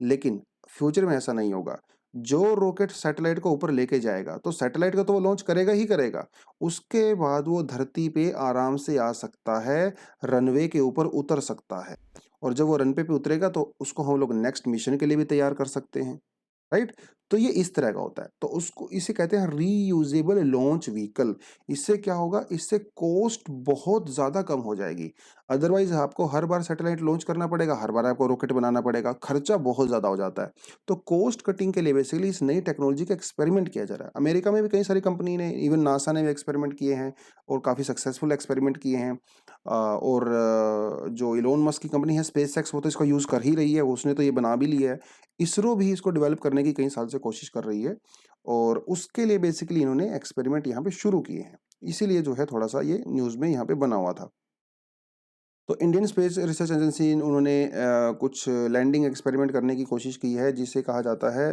लेकिन फ्यूचर में ऐसा नहीं होगा। जो रॉकेट सैटेलाइट को ऊपर लेके जाएगा तो सैटेलाइट को तो वो लॉन्च करेगा ही करेगा, उसके बाद वो धरती पे आराम से आ सकता है, रनवे के ऊपर उतर सकता है। और जब वो रनवे पे उतरेगा तो उसको हम लोग नेक्स्ट मिशन के लिए भी तैयार कर सकते हैं। राइट। तो ये इस तरह का होता है, तो उसको इसे कहते हैं रीयूजेबल लॉन्च व्हीकल। इससे क्या होगा, इससे कॉस्ट बहुत ज्यादा कम हो जाएगी। अदरवाइज आपको हर बार सैटेलाइट लॉन्च करना पड़ेगा, हर बार आपको रॉकेट बनाना पड़ेगा, खर्चा बहुत ज्यादा हो जाता है। तो कॉस्ट कटिंग के लिए बेसिकली इस नई टेक्नोलॉजी का एक्सपेरिमेंट किया जा रहा है। अमेरिका में भी कई सारी कंपनी ने, इवन नासा ने भी एक्सपेरिमेंट किए हैं, और काफी सक्सेसफुल एक्सपेरिमेंट किए हैं। और जो इलोन मस्क की कंपनी है स्पेस एक्स, वो तो इसका यूज कर ही रही है, उसने तो ये बना भी लिया है। इसरो भी इसको डेवलप करने की कई साल से कोशिश कर रही है, और उसके लिए बेसिकली इन्होंने एक्सपेरिमेंट यहाँ पे शुरू किए हैं। इसीलिए जो है थोड़ा सा ये न्यूज़ में यहाँ पे बना हुआ था। तो इंडियन स्पेस रिसर्च एजेंसी उन्होंने कुछ लैंडिंग एक्सपेरिमेंट करने की कोशिश की है, जिसे कहा जाता है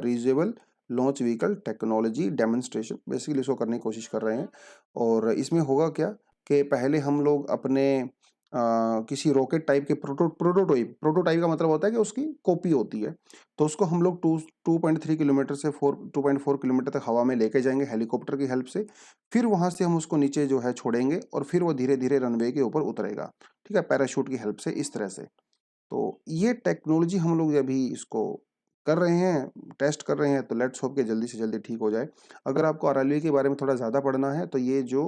reusable launch vehicle technology demonstration. Basically इसको करने की कोशिश कर रहे हैं। और इसमें होगा क्या कि पहले हम लोग अपने किसी रॉकेट टाइप के प्रोटोटाइप का मतलब होता है कि उसकी कॉपी होती है। तो उसको हम लोग 2.3 किलोमीटर से 2.4 किलोमीटर तक हवा में लेके जाएंगे हेलीकॉप्टर की हेल्प से। फिर वहां से हम उसको नीचे जो है छोड़ेंगे, और फिर वो धीरे धीरे रनवे के ऊपर उतरेगा। ठीक है, पैराशूट की हेल्प से, इस तरह से। तो ये टेक्नोलॉजी हम लोग अभी इसको कर रहे हैं, टेस्ट कर रहे हैं। तो लेट्स होप कि जल्दी से जल्दी ठीक हो जाए। अगर आपको आरएलवी के बारे में थोड़ा ज़्यादा पढ़ना है तो ये जो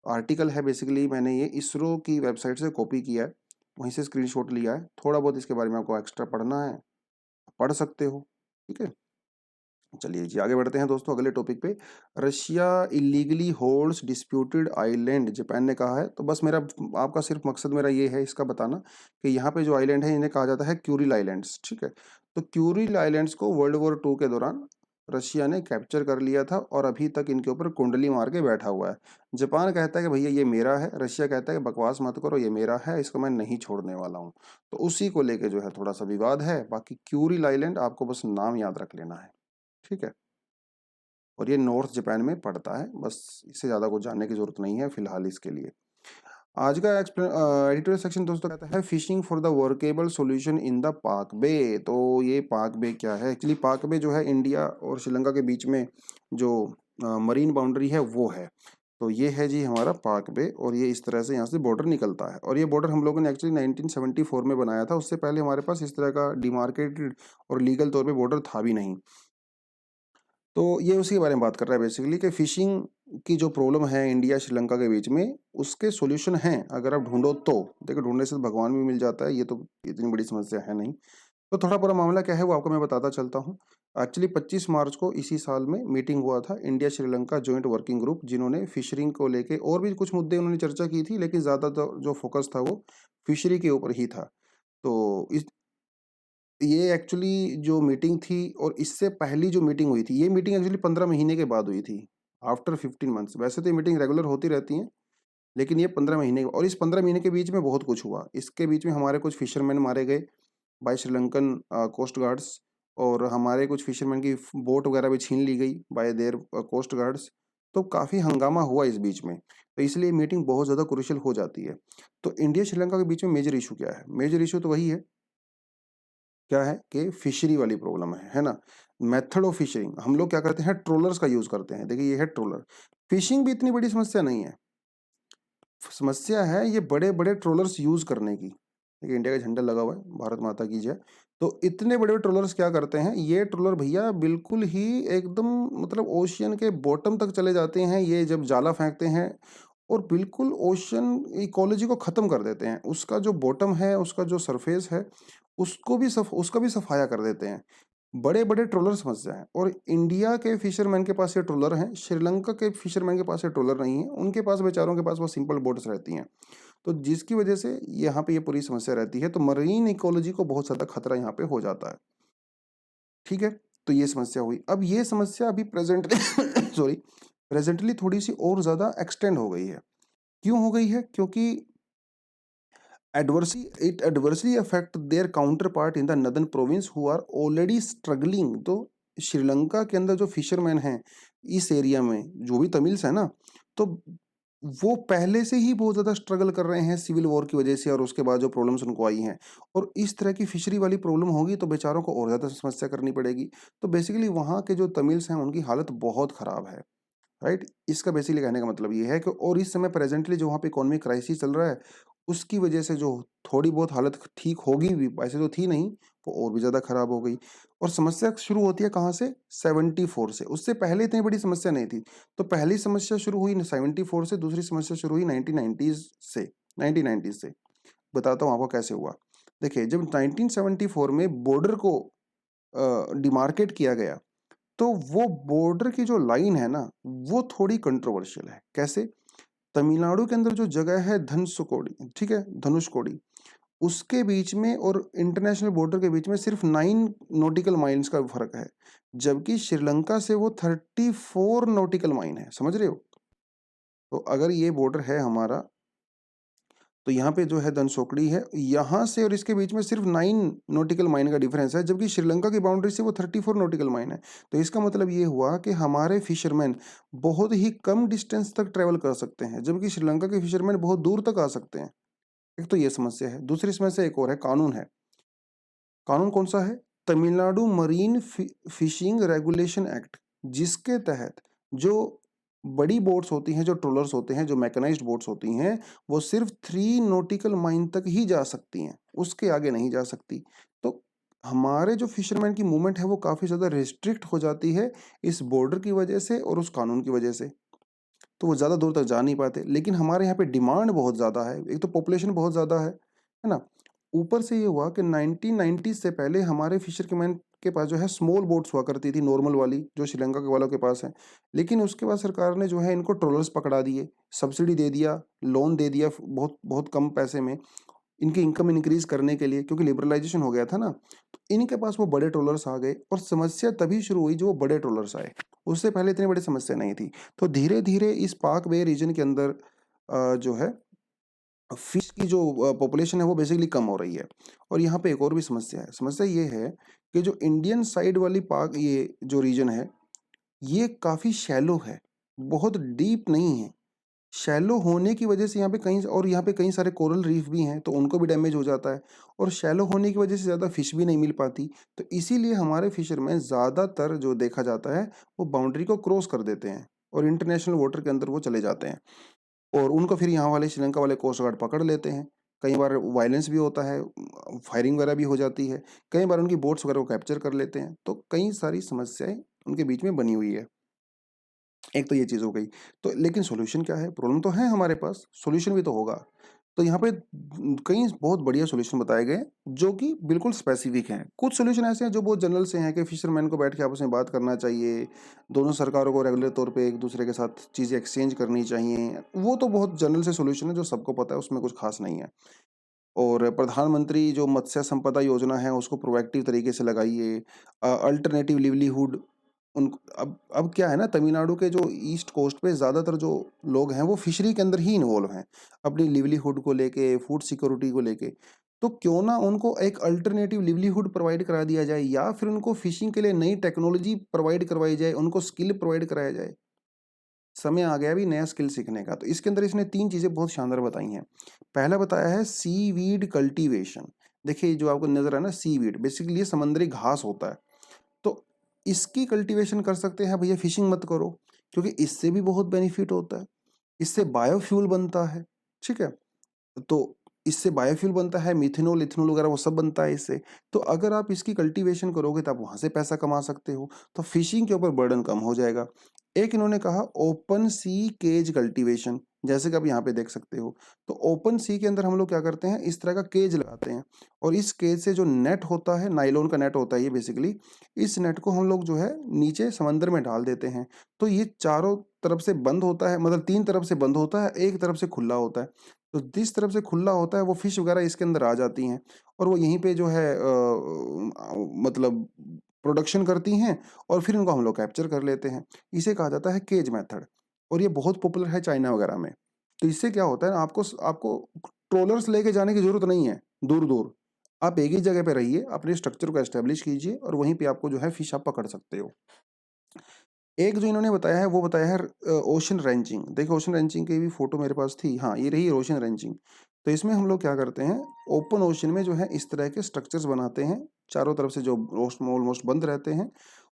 आर्टिकल है बेसिकली मैंने ये इसरो की वेबसाइट से कॉपी किया है, वहीं से स्क्रीनशॉट लिया है। थोड़ा बहुत इसके बारे में आपको एक्स्ट्रा पढ़ना है, पढ़ सकते हो। ठीक है, चलिए जी आगे बढ़ते हैं दोस्तों अगले टॉपिक पे। Russia illegally holds disputed island, Japan ने कहा है। तो बस मेरा आपका सिर्फ मकसद मेरा ये है इसका बताना कि यहाँ पे जो आइलैंड है इन्हें कहा जाता है क्यूरिल आइलैंड्स। ठीक है, तो क्यूरिल आइलैंड्स को वर्ल्ड वॉर 2 के दौरान रशिया ने कैप्चर कर लिया था, और अभी तक इनके ऊपर कुंडली मार के बैठा हुआ है। जापान कहता है कि भैया ये मेरा है, रशिया कहता है कि बकवास मत करो, ये मेरा है, इसको मैं नहीं छोड़ने वाला हूँ। तो उसी को लेके जो है थोड़ा सा विवाद है। बाकी क्यूरिल आइलैंड आपको बस नाम याद रख लेना है। ठीक है, और ये नॉर्थ जापान में पड़ता है। बस इससे ज़्यादा कुछ जानने की ज़रूरत नहीं है फिलहाल इसके लिए। आज का एडिटोरियल सेक्शन दोस्तों कहता है fishing for the workable solution in the पाक बे। तो ये पाक बे क्या है? एक्चुअली पाक बे जो है इंडिया और श्रीलंका के बीच में जो मरीन बाउंड्री है वो है। तो ये है जी हमारा पाक बे और ये इस तरह से यहाँ से बॉर्डर निकलता है और ये बॉर्डर हम लोगों ने एक्चुअली 1974 में बनाया था। उससे पहले हमारे पास इस तरह का डिमार्केटेड और लीगल तौर पे बॉर्डर था भी नहीं। तो ये उसी के बारे में बात कर रहा है बेसिकली कि फिशिंग की जो प्रॉब्लम है इंडिया श्रीलंका के बीच में उसके सॉल्यूशन हैं अगर आप ढूंढो तो। देखो ढूंढने से तो भगवान भी मिल जाता है, ये तो इतनी बड़ी समस्या है नहीं। तो थोड़ा पूरा मामला क्या है वो आपको मैं बताता चलता हूँ। एक्चुअली 25 मार्च को इसी साल में मीटिंग हुआ था India Sri Lanka joint working group, जिन्होंने फिशरिंग को लेके और भी कुछ मुद्दे उन्होंने चर्चा की थी, लेकिन ज़्यादा जो फोकस था वो फिशरी के ऊपर ही था। तो इस ये एक्चुअली जो मीटिंग थी और इससे पहली जो मीटिंग हुई थी, ये मीटिंग एक्चुअली 15 महीने के बाद हुई थी, आफ्टर 15 मंथ्स। वैसे तो ये मीटिंग रेगुलर होती रहती हैं, लेकिन ये 15 महीने और इस 15 महीने के बीच में बहुत कुछ हुआ। इसके बीच में हमारे कुछ फिशरमैन मारे गए बाय श्रीलंकन कोस्ट गार्ड्स और हमारे कुछ फिशरमैन की बोट वगैरह भी छीन ली गई बाय देयर कोस्ट गार्ड्स। तो काफ़ी हंगामा हुआ इस बीच में, तो इसलिए मीटिंग बहुत ज़्यादा क्रूशियल हो जाती है। तो इंडिया श्रीलंका के बीच में मेजर इशू क्या है? मेजर इशू तो वही है, क्या है कि फिशरी वाली प्रॉब्लम है ना? मेथड ऑफ फिशिंग हम लोग क्या करते हैं, ट्रोलर्स का यूज़ करते हैं। देखिए ये है ट्रोलर। फिशिंग भी इतनी बड़ी समस्या नहीं है। समस्या है ये बड़े-बड़े ट्रोलर्स यूज़ करने की। देखिए इंडिया का झंडा लगा हुआ है, भारत माता की जय। तो इतने बड़े-बड़े ट्रोलर्स क्या करते हैं, ये ट्रोलर भैया बिल्कुल ही एकदम मतलब ओशियन के बॉटम तक चले जाते हैं, ये जब जाला फेंकते हैं और बिल्कुल ओशन इकोलॉजी को ख़त्म कर देते हैं। उसका जो बॉटम है, उसका जो सरफेस है, उसका भी सफाया कर देते हैं। बड़े-बड़े ट्रोलर समस्या है और इंडिया के फिशरमैन के पास ये ट्रोलर हैं, श्रीलंका के फिशरमैन के पास ये ट्रोलर नहीं है, उनके पास बेचारों के पास वो सिंपल बोट्स रहती हैं। तो जिसकी वजह से यहाँ पे ये पूरी समस्या रहती है, तो मरीन इकोलॉजी को बहुत ज़्यादा खतरा यहाँ पे हो जाता है। ठीक है? तो ये समस्या हुई। अब ये समस्या अभी प्रेज़ेंटली सॉरी, प्रेज़ेंटली थोड़ी-सी और ज़्यादा एक्सटेंड हो गई है। क्यों हो गई है? क्योंकि adversely affect their counterpart in the northern province who are already struggling। तो श्रीलंका के अंदर जो फिशरमैन हैं इस एरिया में, जो भी तमिल्स हैं ना, तो वो पहले से ही बहुत ज़्यादा स्ट्रगल कर रहे हैं सिविल वॉर की वजह से और उसके बाद जो प्रॉब्लम्स उनको आई हैं। और इस तरह की फिशरी वाली प्रॉब्लम होगी तो बेचारों को और ज़्यादा समस्या करनी पड़ेगी। तो बेसिकली वहाँ के जो तमिल्स हैं उनकी हालत बहुत ख़राब है। राइट? इसका बेसिकली कहने का मतलब ये है कि और इस समय प्रेजेंटली जो वहाँ पे इकोनॉमिक क्राइसिस चल रहा है, उसकी वजह से जो थोड़ी बहुत हालत ठीक होगी भी, वैसे तो थी नहीं, वो और भी ज़्यादा खराब हो गई। और समस्या शुरू होती है कहाँ से? 74 से। उससे पहले इतनी बड़ी समस्या नहीं थी। तो पहली समस्या शुरू हुई 74 से, दूसरी समस्या शुरू हुई 1990s से, 1990s से। बताता हूँ आपको कैसे हुआ। देखिए जब 1974 में बॉर्डर को डिमार्केट किया गया, तो वो बॉर्डर की जो लाइन है ना, वो थोड़ी कंट्रोवर्शियल है। कैसे? तमिलनाडु के अंदर जो जगह है धनुषकोडी, ठीक है? धनुषकोडी, उसके बीच में और इंटरनेशनल बॉर्डर के बीच में सिर्फ 9 नॉटिकल माइल्स का फ़र्क है। जबकि श्रीलंका से वो 34 नॉटिकल माइल है, समझ रहे हो? तो अगर ये बॉर्डर है हमारा, तो यहाँ पे जो है धनसोकड़ी है, यहाँ से और इसके बीच में सिर्फ 9 नॉटिकल माइन का डिफरेंस है, जबकि श्रीलंका की बाउंड्री से वो 34 नॉटिकल माइन है। तो इसका मतलब ये हुआ कि हमारे फिशरमैन बहुत ही कम डिस्टेंस तक ट्रैवल कर सकते हैं, जबकि श्रीलंका के फिशरमैन बहुत दूर तक आ सकते हैं। एक तो ये समस्या है। दूसरी समस्या एक और है, कानून है। कानून कौन सा है? Tamil Nadu marine fishing regulation act, जिसके तहत जो बड़ी बोट्स होती हैं, जो ट्रोलर्स होते हैं, जो मैकेनाइज्ड बोट्स होती हैं, वो सिर्फ 3 नॉटिकल माइल तक ही जा सकती हैं, उसके आगे नहीं जा सकती। तो हमारे जो फिशरमैन की मूवमेंट है वो काफ़ी ज़्यादा रिस्ट्रिक्ट हो जाती है इस बॉर्डर की वजह से और उस कानून की वजह से। तो वो ज़्यादा दूर तक जा नहीं पाते। लेकिन हमारे यहाँ पे डिमांड बहुत ज़्यादा है, एक तो पॉपुलेशन बहुत ज़्यादा है ना? ऊपर से ये हुआ कि 1990 से पहले हमारे फिशरमैन के पास जो है स्मॉल बोट्स हुआ करती थी, नॉर्मल वाली, जो श्रीलंका के वालों के पास है। लेकिन उसके बाद सरकार ने जो है इनको ट्रोलर्स पकड़ा दिए, सब्सिडी दे दिया, लोन दे दिया बहुत बहुत कम पैसे में, इनकी इनकम इंक्रीज़ करने के लिए, क्योंकि लिबरलाइज़ेशन हो गया था ना। तो इनके पास वो बड़े ट्रोलर्स आ गए और समस्या तभी शुरू हुई जब वो बड़े ट्रोलर्स आए। उससे पहले इतनी बड़ी समस्या नहीं थी। तो धीरे-धीरे इस पाक बे रीजन के अंदर जो है फिश की जो पॉपुलेशन है वो बेसिकली कम हो रही है। और यहाँ पे एक और भी समस्या है। समस्या ये है कि जो इंडियन साइड वाली पाक ये जो रीजन है, ये काफ़ी शैलो है, बहुत डीप नहीं है। शैलो होने की वजह से यहाँ पे कई सारे कोरल रीफ भी हैं, तो उनको भी डैमेज हो जाता है और शैलो होने की वजह से ज़्यादा फिश भी नहीं मिल पाती। तो इसीलिए हमारे फिशरमैन ज़्यादातर जो देखा जाता है वो बाउंड्री को क्रॉस कर देते हैं और इंटरनेशनल वाटर के अंदर वो चले जाते हैं और उनको फिर यहाँ वाले श्रीलंका वाले कोस्ट गार्ड पकड़ लेते हैं। कई बार वायलेंस भी होता है, फायरिंग वगैरह भी हो जाती है, कई बार उनकी बोट्स वगैरह को कैप्चर कर लेते हैं, तो कई सारी समस्याएं उनके बीच में बनी हुई है। एक तो ये चीज़ हो गई। तो लेकिन सॉल्यूशन क्या है? प्रॉब्लम तो है हमारे पास, सॉल्यूशन भी तो होगा। तो यहाँ पे कई बहुत बढ़िया सॉल्यूशन बताए गए हैं, जो कि बिल्कुल स्पेसिफिक हैं। कुछ सॉल्यूशन ऐसे हैं जो बहुत जनरल से हैं कि फिशरमैन को बैठ के आपस में बात करना चाहिए, दोनों सरकारों को रेगुलर तौर पे एक-दूसरे के साथ चीज़ें एक्सचेंज करनी चाहिए। वो तो बहुत जनरल से सॉल्यूशन है जो सबको पता है, उसमें कुछ खास नहीं है। और प्रधानमंत्री जो मत्स्य संपदा योजना है, उसको प्रोएक्टिव तरीके से लगाइए। अल्टरनेटिव लिवलीहुड उन अब क्या है ना, तमिलनाडु के जो ईस्ट कोस्ट पे ज़्यादातर जो लोग हैं वो फिशरी के अंदर ही इन्वॉल्व हैं, अपनी लिवलीहुड को लेके, फूड सिक्योरिटी को लेके। तो क्यों ना उनको एक अल्टरनेटिव लिवलीहुड प्रोवाइड करा दिया जाए या फिर उनको फिशिंग के लिए नई टेक्नोलॉजी प्रोवाइड करवाई जाए, उनको स्किल प्रोवाइड कराया जाए। समय आ गया अभी नया स्किल सीखने का। तो इसके अंदर इसने 3 चीज़ें बहुत शानदार बताई हैं। पहला बताया है सीवीड कल्टीवेशन। देखिए जो आपको नज़र आ रहा है ना, सीवीड बेसिकली ये समुद्री घास होता है। तो इसकी कल्टीवेशन कर सकते हैं भैया, फिशिंग मत करो, क्योंकि इससे भी बहुत बेनिफिट होता है। इससे बायोफ्यूल बनता है, ठीक है? तो इससे बायोफ्यूल बनता है, मिथेनॉल, इथेनॉल वगैरह वो सब बनता है इससे। तो अगर आप इसकी कल्टीवेशन करोगे तो आप वहाँ से पैसा कमा सकते हो, तो फिशिंग के ऊपर बर्डन कम हो जाएगा। एक इन्होंने कहा ओपन सी केज कल्टीवेशन, जैसे कि आप यहाँ पे देख सकते हो। तो ओपन सी के अंदर हम लोग क्या करते हैं, इस तरह का केज लगाते हैं और इस केज से जो नेट होता है, नायलॉन का नेट होता है ये बेसिकली, इस नेट को हम लोग जो है नीचे समंदर में डाल देते हैं। तो ये चारों तरफ से बंद होता है, मतलब 3 तरफ से बंद होता है, एक तरफ से खुला होता है। तो जिस तरफ से खुला होता है वो फिश वगैरह इसके अंदर आ जाती हैं और वो यहीं पे जो है मतलब प्रोडक्शन करती हैं और फिर इनको हम लोग कैप्चर कर लेते हैं। इसे कहा जाता है केज मेथड और ये बहुत पॉपुलर है चाइना वगैरह में। तो इससे क्या होता है ना, आपको आपको ट्रोलर्स लेके जाने की ज़रूरत नहीं है दूर-दूर। आप एक ही जगह पे रहिए, अपने स्ट्रक्चर को एस्टेब्लिश कीजिए और वहीं पे आपको जो है फिश आप पकड़ सकते हो। एक जो इन्होंने बताया है वो बताया है ओशन रेंचिंग। देखो ओशन रेंचिंग की भी फ़ोटो मेरे पास थी। हाँ, ये रही ओशन रेंचिंग। तो इसमें हम लोग क्या करते हैं, ओपन ओशन में जो है इस तरह के स्ट्रक्चर्स बनाते हैं, चारों तरफ से जो ऑलमोस्ट बंद रहते हैं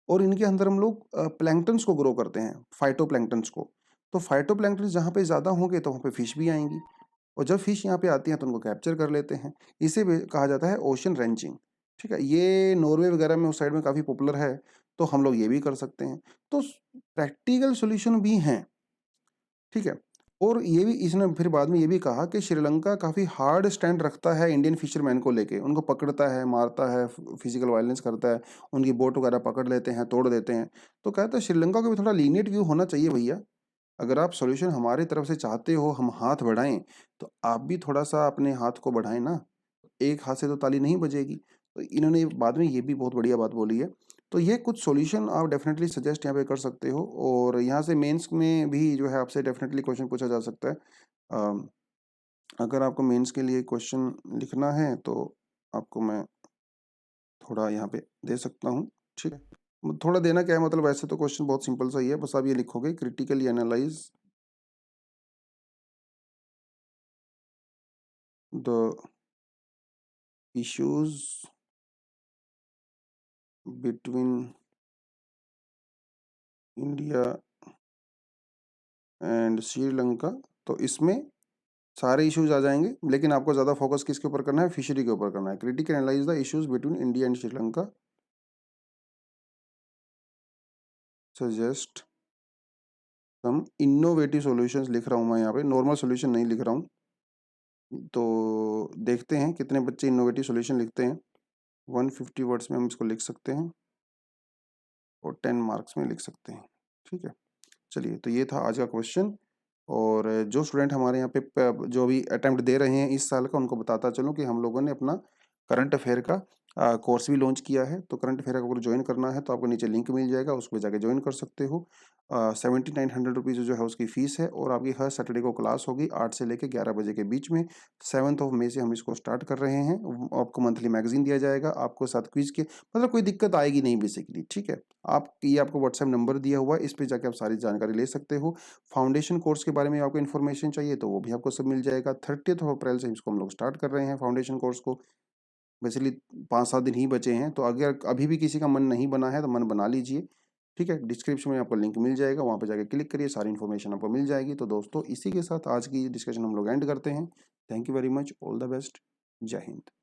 और इनके अंदर हम लोग प्लैंक्टन्स को ग्रो करते हैं, फाइटोप्लैंक्टन्स को। तो फाइटोप्लैंक्टन्स जहाँ पे ज़्यादा होंगे तो वहाँ पे फिश भी आएँगी और जब फिश यहाँ पे आती हैं तो उनको कैप्चर कर लेते हैं। इसे भी कहा जाता है ओशन रेंचिंग, ठीक है? ये नॉर्वे वगैरह में उस साइड में काफ़ी पॉपुलर है, तो हम लोग ये भी कर सकते हैं। तो प्रैक्टिकल सॉल्यूशन भी हैं, ठीक है? और ये भी इसने फिर बाद में ये भी कहा कि श्रीलंका काफ़ी हार्ड स्टैंड रखता है इंडियन फिशरमैन को लेके। उनको पकड़ता है, मारता है, फिजिकल वायलेंस करता है, उनकी बोट वगैरह पकड़ लेते हैं, तोड़ देते हैं। तो कहता है श्रीलंका को भी थोड़ा लीनिएंट व्यू होना चाहिए भैया। अगर आप सॉल्यूशन हमारी तरफ से चाहते हो, हम हाथ बढ़ाएँ, तो आप भी थोड़ा-सा अपने हाथ को बढ़ाएँ ना। एक हाथ से तो ताली नहीं बजेगी। तो इन्होंने बाद में ये भी बहुत बढ़िया बात बोली है। तो ये कुछ सॉल्यूशन आप डेफ़िनेटली सजेस्ट यहाँ पे कर सकते हो और यहाँ से मेंस में भी जो है आपसे डेफ़िनेटली क्वेश्चन पूछा जा सकता है। अ, अगर आपको मेंस के लिए क्वेश्चन लिखना है तो आपको मैं थोड़ा यहाँ पे दे सकता हूँ, ठीक है? थोड़ा देना क्या है, मतलब वैसे तो क्वेश्चन बहुत सिंपल सा ही है, बस आप ये लिखोगे critically analyse the issues between India and Sri Lanka. तो इसमें सारे इश्यूज आ जाएंगे, लेकिन आपको ज़्यादा फोकस किसके ऊपर करना है, फिशरी के ऊपर करना है। Critical analyse the issues between India and Sri Lanka, suggest some innovative solutions. लिख रहा हूँ मैं यहाँ पे, नॉर्मल सॉल्यूशन नहीं लिख रहा हूँ। तो देखते हैं कितने बच्चे इनोवेटिव सॉल्यूशन लिखते हैं। 150 वर्ड्स में हम इसको लिख सकते हैं और 10 मार्क्स में लिख सकते हैं, ठीक है? चलिए, तो ये था आज का क्वेश्चन। और जो स्टूडेंट हमारे यहाँ पे जो भी अटेम्प्ट दे रहे हैं इस साल का, उनको बताता चलूँ कि हम लोगों ने अपना करंट अफेयर का कोर्स भी लॉन्च किया है। तो करंट अफेयर अगर ज्वाइन करना है तो आपको नीचे लिंक मिल जाएगा, उस पे जाके ज्वाइन कर सकते हो। 7900 जो है उसकी फ़ीस है और आपकी हर सैटरडे को क्लास होगी 8 से लेके 11 बजे के बीच में। 7th ऑफ मई से हम इसको स्टार्ट कर रहे हैं। आपको मंथली मैगज़ीन दिया जाएगा, आपको साथ क्विज़ के मतलब कोई दिक्कत आएगी नहीं बेसिकली, ठीक है? ये आपको व्हाट्सएप नंबर दिया हुआ है, इस पे जाके आप सारी जानकारी ले सकते हो। फाउंडेशन कोर्स के बारे में आपको इन्फॉर्मेशन चाहिए तो वो भी आपको सब मिल जाएगा। 30th ऑफ अप्रैल से इसको हम लोग स्टार्ट कर रहे हैं फाउंडेशन कोर्स को। बेसिकली 5-7 दिन ही बचे हैं, तो अगर अभी भी किसी का मन नहीं बना है तो मन बना लीजिए, ठीक है? डिस्क्रिप्शन में आपको लिंक मिल जाएगा, वहाँ पे जाके क्लिक करिए, सारी इन्फॉर्मेशन आपको मिल जाएगी। तो दोस्तों इसी के साथ आज की डिस्कशन हम लोग एंड करते हैं। Thank you very much, all the best, जय हिंद।